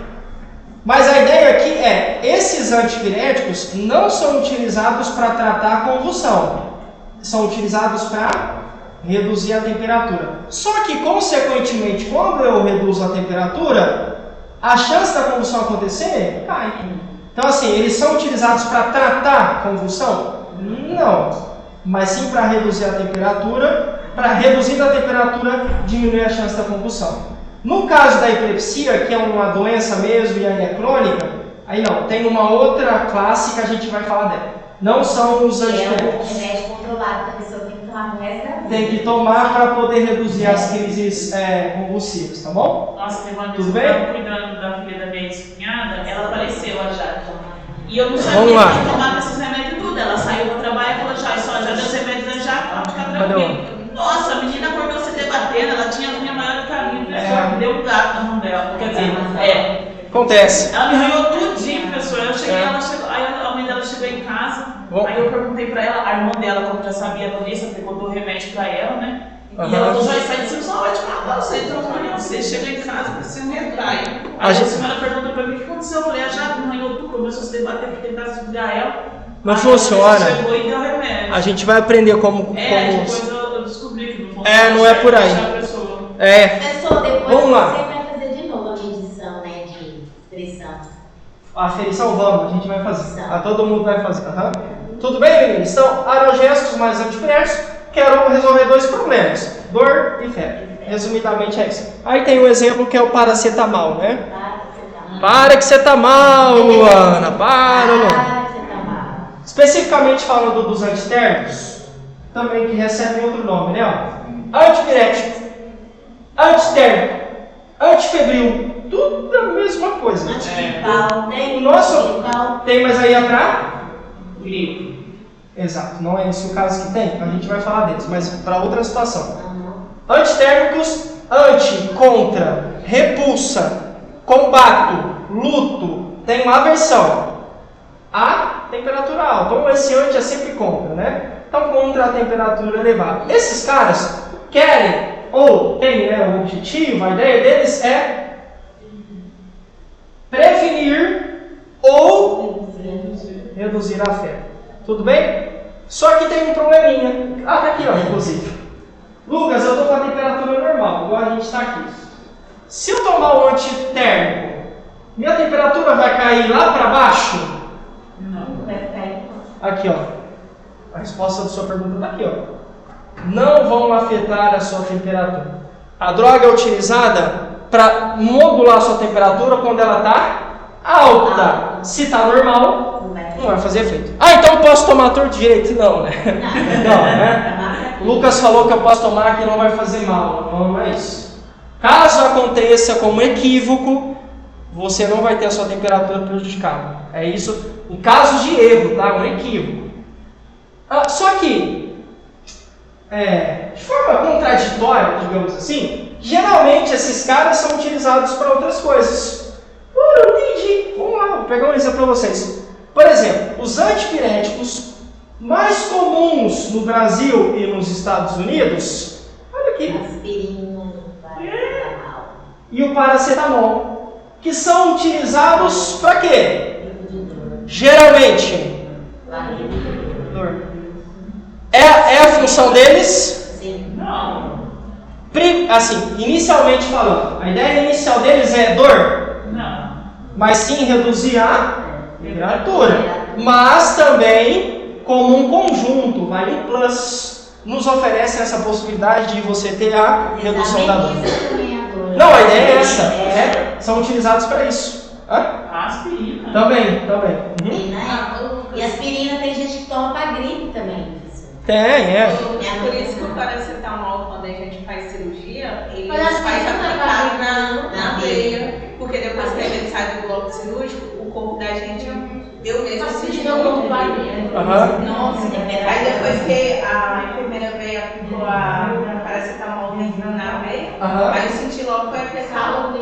Mas a ideia aqui é, esses antipiréticos não são utilizados para tratar a convulsão. São utilizados para reduzir a temperatura. Só que, consequentemente, quando eu reduzo a temperatura, a chance da convulsão acontecer cai. Então, assim, eles são utilizados para tratar a convulsão? Não. Mas sim para reduzir a temperatura. Para reduzir a temperatura, diminuir a chance da convulsão. No caso da epilepsia, que é uma doença mesmo e aí é crônica, aí não, tem uma outra classe que a gente vai falar dela. Não são os antipiréticos. É um remédio controlado que a pessoa tem que tomar pro resto da vida. Tem que tomar para poder reduzir as crises convulsivas, tá bom? Nossa, teve uma vez Tudo que eu bem? estava cuidando da filha da minha ex-cunhada, ela faleceu, a Jaque. E eu não Vamos sabia lá. que ela tomava esses remédios tudo. Ela saiu para trabalhar e falou, já deu os remédios da Jaque, pode ficar tranquilo. Nossa, a menina acordou se debatendo, ela tinha a unha maior do caminho, professor, deu um gato na mão dela. Quer dizer, Acontece. ela me arranhou tudinho, professor. Eu cheguei, ela chegou, aí a mãe dela chegou em casa, aí eu perguntei pra ela, a irmã dela, como já sabia a doença, pegou o remédio pra ela, né? E ela falou, já sai de cima, só vai te matar você, então você chega em casa, precisa retrai. Aí a senhora perguntou pra mim o que aconteceu, eu falei, a Jaque me arranhou tudo, começou a se debater pra tentar segurar ela. Não aí funciona. ela chegou e deu remédio. A gente vai aprender como. Depois eu descobri que não funciona. Não é por aí. Professor, depois Vamos lá. você vai fazer de novo a medição, né, de expressão. A aferição vamos, a gente vai fazer. Todo mundo vai fazer. Tudo bem, meninos? Então, analgésicos mais antipiréticos, quero resolver dois problemas: dor e febre. Resumidamente é isso. Aí tem um exemplo que é o paracetamol, né? Para que você tá mal, Luana. Para, Luana. Especificamente falando dos antitérmicos, também que recebem outro nome, né? Antipirético, antitérmico, antifebril, tudo a mesma coisa. Antigripal, O nosso tem, mas aí é pra Livro. Exato, não é esse o caso que tem, a gente vai falar deles, mas para outra situação. Antitérmicos, anti, contra, repulsa, combato, luto, tem uma aversão a temperatura alta. Então esse anti é sempre contra, né? Então contra a temperatura elevada. Esses caras querem, ou tem, né, o objetivo, a ideia deles é prevenir ou reduzir a febre. Tudo bem? Só que tem um probleminha. Tá aqui, ó, inclusive. Lucas, eu estou com a temperatura normal, igual a gente está aqui. Se eu tomar um antitérmico, minha temperatura vai cair lá para baixo? Não vai ficar. Aqui, ó. A resposta da sua pergunta está aqui, ó. Não vão afetar a sua temperatura. A droga é utilizada para modular a sua temperatura quando ela está alta. Se está normal, não vai fazer efeito. Então eu posso tomar todo direito? Não, né? Não, né? O Lucas falou que eu posso tomar que não vai fazer mal. Não é isso. Caso aconteça como equívoco, você não vai ter a sua temperatura prejudicada. É isso. Em caso de erro, tá? Um equívoco. Só que, de forma contraditória, digamos assim, geralmente esses caras são utilizados para outras coisas. Eu entendi. Vamos lá, vou pegar um exemplo para vocês. Por exemplo, os antipiréticos mais comuns no Brasil e nos Estados Unidos, olha aqui, Aspirina, paracetamol. E o paracetamol, que são utilizados para quê? Geralmente, dor. É a função deles? Sim. Não. Assim, inicialmente falando, a ideia inicial deles é dor? Não. Mas sim reduzir a temperatura. Mas também, como um conjunto, vai um plus, nos oferece essa possibilidade de você ter a redução da dor. Não, a ideia é essa. São utilizados para isso. Aspirina. Também. E aspirina tem gente que toma para gripe também. Por isso que o paracetamol, quando a gente faz cirurgia, ele faz aplicado na veia, porque depois que a gente sai do bloco cirúrgico, o corpo da gente, eu mesmo senti muito bem. Nossa, aí depois que a enfermeira veio aplicou a paracetamol na veia, aí eu senti logo que foi aplicado.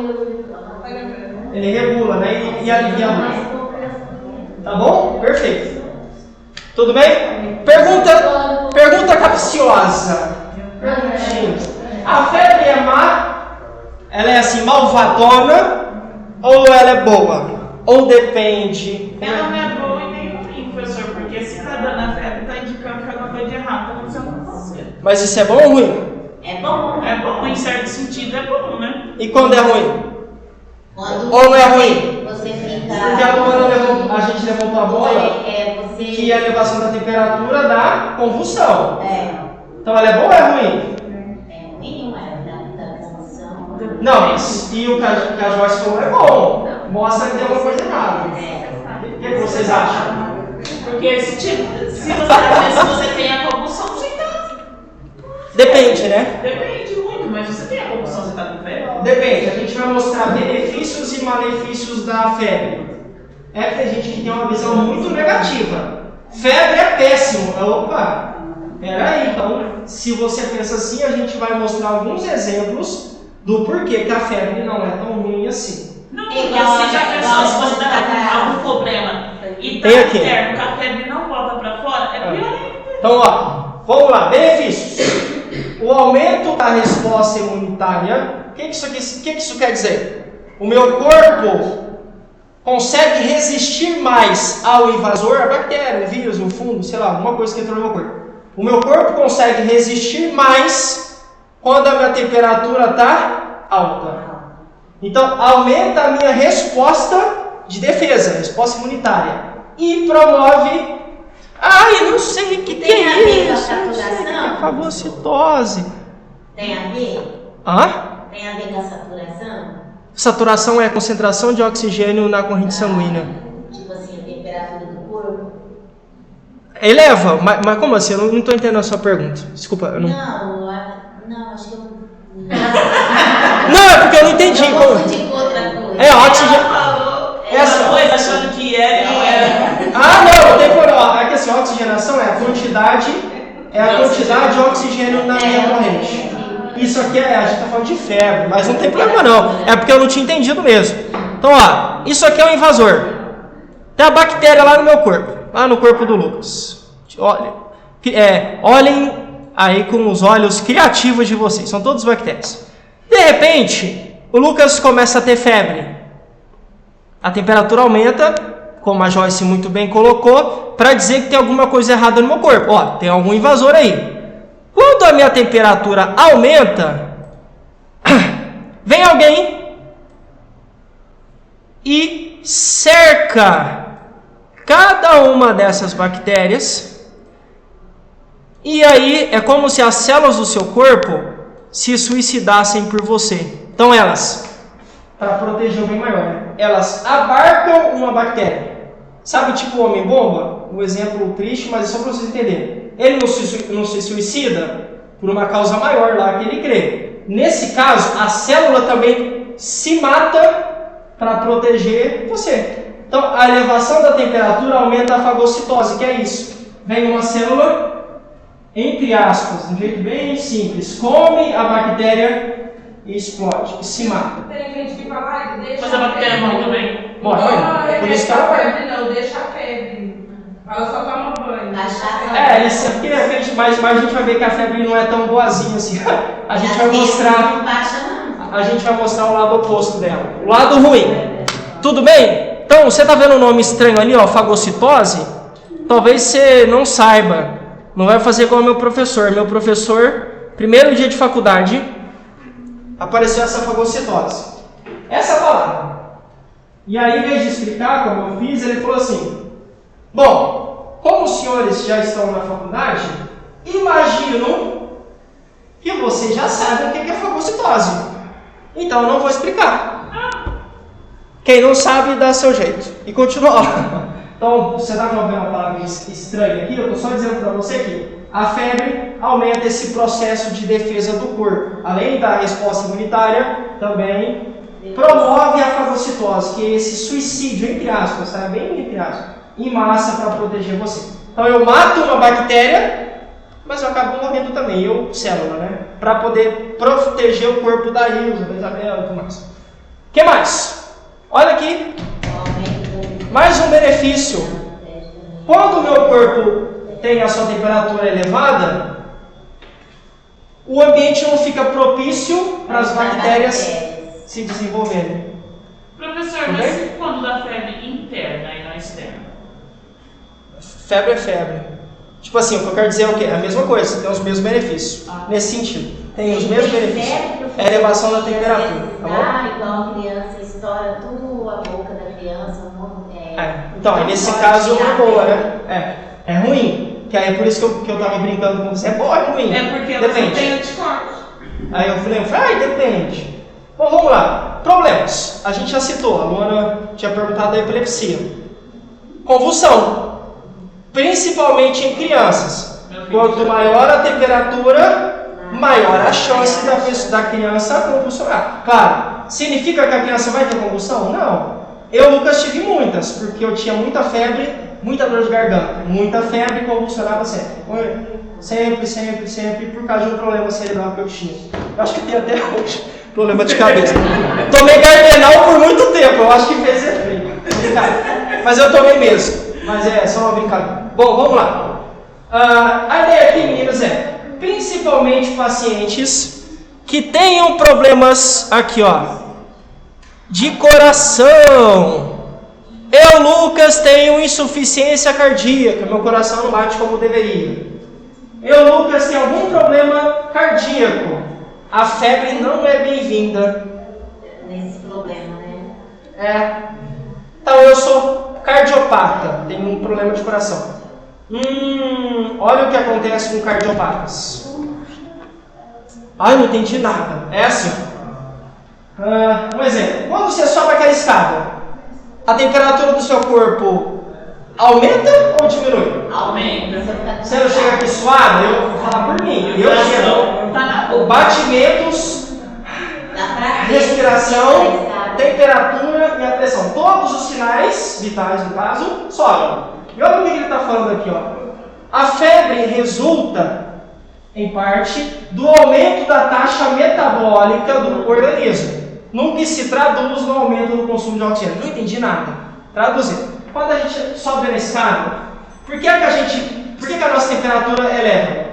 Ele regula, né? E alivia a dor. Tá bom? Perfeito. Tudo bem? Pergunta capciosa. A febre é má? Ela é assim, malvadona? Ou ela é boa? Ou depende? Ela não é boa e nem ruim, professor, porque se está dando a febre, está indicando que ela foi de errado, está acontecendo com você. Mas isso é bom ou ruim? É bom. É bom, em certo sentido é bom, né? E quando é ruim? Ou não é ruim? Você fica. Porque a gente levantou a bola que a elevação da temperatura dá convulsão. Então ela é boa ou é ruim? É ruim, da convulsão. Não, e o que a Joyce falou é bom. Mostra que tem uma coisa errada. O que vocês acham? Porque se você tem a compulsão, você tá. Depende, né? Depende muito, mas você tem a compulsão, você tá com febre? Depende, a gente vai mostrar benefícios e malefícios da febre. É que tem gente que tem uma visão muito negativa. Febre é péssimo. Opa, peraí. Então, se você pensa assim, a gente vai mostrar alguns exemplos do porquê que a febre não é tão ruim assim. Não, porque se já pensou, se você tá com algum problema e tá interno, que a febre não volta pra fora, é pior ainda. Então, ó, vamos lá, benefícios. O aumento da resposta imunitária. O que isso quer dizer? O meu corpo consegue resistir mais ao invasor, a bactéria, o vírus, o fungo, sei lá, alguma coisa que entrou no meu corpo. O meu corpo consegue resistir mais quando a minha temperatura está alta. Então, aumenta a minha resposta de defesa, resposta imunitária. E promove... Ai, não sei o que tem a ver com a isso. saturação? Fagocitose. Tem a ver? Hã? Tem a ver com a saturação? Saturação é a concentração de oxigênio na corrente sanguínea. Tipo assim, a temperatura do corpo? Eleva? Mas como assim? Eu não estou entendendo a sua pergunta. Desculpa. Eu não, acho que eu... Não, é porque eu não entendi. Eu confundi com outra coisa. É oxigênio. Essa coisa achando que era e não era. Ah, não tem problema. É que assim, a oxigenação é a quantidade de oxigênio na minha corrente. Isso aqui a gente está falando de febre, mas não tem problema não. É porque eu não tinha entendido mesmo. Então, ó, isso aqui é um invasor. Tem a bactéria lá no meu corpo, lá no corpo do Lucas. Olhem aí com os olhos criativos de vocês, são todas bactérias. De repente, o Lucas começa a ter febre. A temperatura aumenta, como a Joyce muito bem colocou, para dizer que tem alguma coisa errada no meu corpo. Ó, tem algum invasor aí. Quando a minha temperatura aumenta, vem alguém e cerca cada uma dessas bactérias, e aí é como se as células do seu corpo se suicidassem por você. Então elas, para proteger o bem maior, elas abarcam uma bactéria. Sabe tipo o homem-bomba? Um exemplo triste, mas é só para vocês entenderem. Ele não se suicida por uma causa maior lá que ele crê. Nesse caso, a célula também se mata para proteger você. Então, a elevação da temperatura aumenta a fagocitose, que é isso. Vem uma célula, entre aspas, de um jeito bem simples, come a bactéria e explode, e se mata. Tem gente que fala, deixa mas a bactéria morre também? Morre, por isso que ela febre não, deixa a febre. Ela só toma banho. Isso aqui mas a gente vai ver que a febre não é tão boazinha assim. A gente vai mostrar o lado oposto dela, o lado ruim. Tudo bem? Então, você está vendo um nome estranho ali, ó, fagocitose? Talvez você não saiba. Não vai fazer igual meu professor. Meu professor, primeiro dia de faculdade, apareceu essa fagocitose. Essa palavra. E aí, em vez de explicar como eu fiz, ele falou assim: bom, como os senhores já estão na faculdade, imagino que vocês já sabem o que é fagocitose. Então, eu não vou explicar. Quem não sabe, dá seu jeito. E continua. Então, você está vendo uma palavra estranha aqui? Eu estou só dizendo para você que a febre aumenta esse processo de defesa do corpo. Além da resposta imunitária, também promove a fagocitose, que é esse suicídio, entre aspas, tá? Bem entre aspas, em massa para proteger você. Então, eu mato uma bactéria, mas eu acabo morrendo também, célula, né? Para poder proteger o corpo da Ilza, da Isabela e tudo mais. O que mais? Olha aqui, mais um benefício. Quando o meu corpo tem a sua temperatura elevada, o ambiente não fica propício para as bactérias se desenvolverem. Professor, mas quando dá febre interna e não externa? Febre é febre. Tipo assim, o que eu quero dizer é o quê? É a mesma coisa, tem os mesmos benefícios. Nesse sentido. Tem os mesmos benefícios. É a elevação da temperatura. Tá bom? Igual a criança, estoura tudo a boca da criança. Então, nesse caso é boa, né? É ruim. Que aí é por isso que eu tava brincando com você. É boa ou é ruim? É porque depende. Você tem anticorpos. Aí eu falei, depende. Bom, vamos lá. Problemas. A gente já citou, a Luana tinha perguntado da epilepsia. Convulsão. Principalmente em crianças. Quanto maior a temperatura, maior a chance da criança convulsionar. Claro, significa que a criança vai ter convulsão? Não. Eu, Lucas, tive muitas, porque eu tinha muita febre, muita dor de garganta, muita febre e convulsionava sempre. Sempre, por causa de um problema cerebral que eu tinha. Eu acho que tem até hoje problema de cabeça. Tomei Gardenal por muito tempo, eu acho que fez efeito. Mas eu tomei mesmo. Mas é só uma brincadeira. Bom, vamos lá. A ideia aqui, meninas, é principalmente pacientes que tenham problemas aqui, ó, de coração. Eu, Lucas, tenho insuficiência cardíaca, meu coração não bate como deveria. Eu, Lucas, tenho algum problema cardíaco. A febre não é bem-vinda. Nesse problema, né? Então eu sou cardiopata, tenho um problema de coração. Olha o que acontece com cardiopatas. Ai, não entendi nada. É assim. Um exemplo. Quando você sobe aquela escada, a temperatura do seu corpo aumenta ou diminui? Aumenta. Você não chega aqui suado? Eu vou falar por mim. Eu chego. Batimentos, respiração, temperatura e a pressão. Todos os sinais vitais, no caso, sobem. E olha o que ele está falando aqui, ó. A febre resulta, em parte, do aumento da taxa metabólica do organismo, no que se traduz no aumento do consumo de oxigênio. Não entendi nada. Traduzindo. Quando a gente sobe na escada, por que a nossa temperatura eleva?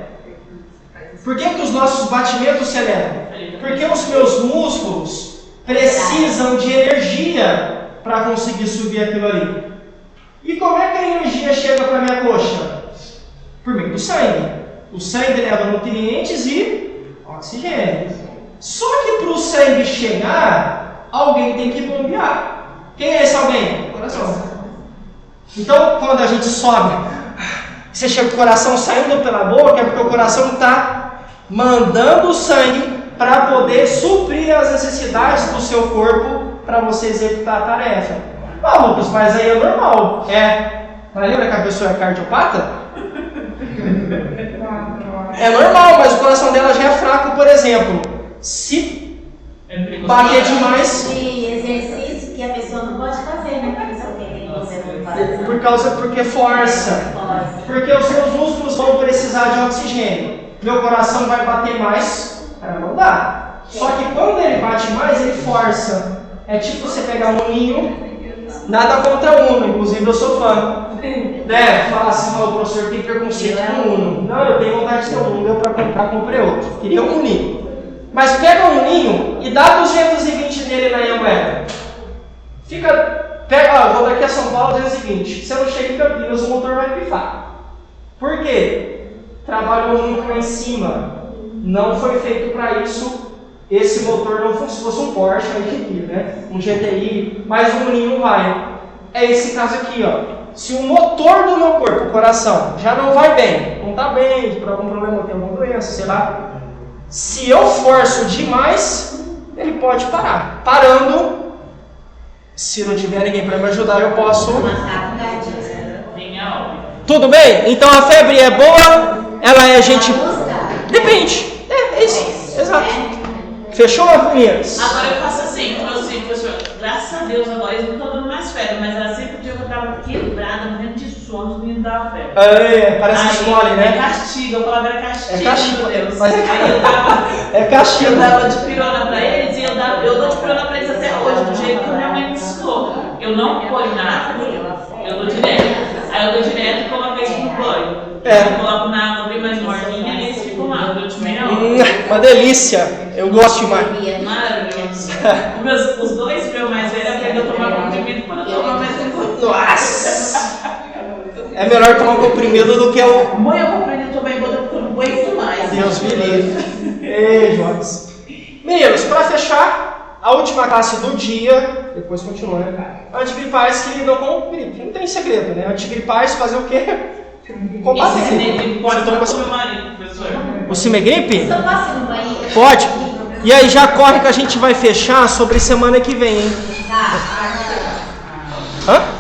Por que os nossos batimentos se elevam? Porque os meus músculos precisam de energia para conseguir subir aquilo ali. E como é que a energia chega para a minha coxa? Por meio do sangue. O sangue leva nutrientes e oxigênio. Só que para o sangue chegar, alguém tem que bombear. Quem é esse alguém? O coração. Então, quando a gente sobe, você chega com o coração saindo pela boca, é porque o coração está mandando o sangue para poder suprir as necessidades do seu corpo para você executar a tarefa. Lucas, mas aí é normal. Mas lembra que a pessoa é cardiopata? É normal, mas o coração dela já é fraco, por exemplo. Se bater demais... De exercício que a pessoa não pode fazer, né? Porque força. Porque os seus músculos vão precisar de oxigênio. Meu coração vai bater mais para não dar. Só que quando ele bate mais, ele força. É tipo você pegar um Uninho. Nada contra o Uno, inclusive eu sou fã. Fala assim, o professor tem preconceito com o Uno. Não, eu tenho vontade de ter um Uno, deu para comprar, comprei outro. Queria um Uninho. Mas pega um Uninho e dá 220 nele na Anhanguera. Vou daqui a São Paulo 220. Se eu não chego em Campinas, o motor vai pifar. Por quê? Trabalhou muito lá em cima. Não foi feito para isso. Esse motor não funciona. Se fosse um Porsche, né? Um GTI, mas um Uninho não vai. É esse caso aqui, ó. Se o motor do meu corpo, o coração, já não vai bem, não está bem, por algum problema, tem alguma doença, sei lá. Se eu forço demais, ele pode parar. Parando, se não tiver ninguém para me ajudar, eu posso... Tudo bem? Então a febre é boa, ela é gente... Depende. É isso. Exato. Fechou, meninas? Agora eu faço assim, professor, graças a Deus agora eles não estão dando mais febre, mas era sempre o dia que eu estava quebrada, morrendo de sono, os meninos davam febre. Parece que escolhe, né? É castigo, eu falava era castigo. É castigo, meu Deus. mas aí eu dava. É castigo. Eu dava de pirona pra eles e eu dou de pirona pra eles até hoje, do jeito que minha mãe me ensinou. Eu não ponho nada, eu dou direto. Aí eu dou direto e coloco eles no banho. Eu coloco na água bem mais morninha e eles ficam lá durante meia hora. Uma delícia. Eu gosto demais. Maravilhoso. Os dois, meu mais velho, aprendeu a tomar comprimido quando eu tomava mais comprimido. Nossa! É melhor tomar comprimido do que o... Mãe, eu comprimido também, porque eu não aguento mais. Deus me livre. Ei, Jones. Meninos, para fechar, a última classe do dia, depois continua, né? Antigripais que lidam com gripe. Não tem segredo, né? Antigripais fazer o quê? Combater gripe. Pode tomar com o meu marido, professor. O Cimegripe? Só passa no banheiro. Pode. E aí já corre que a gente vai fechar sobre semana que vem, hein? Hã?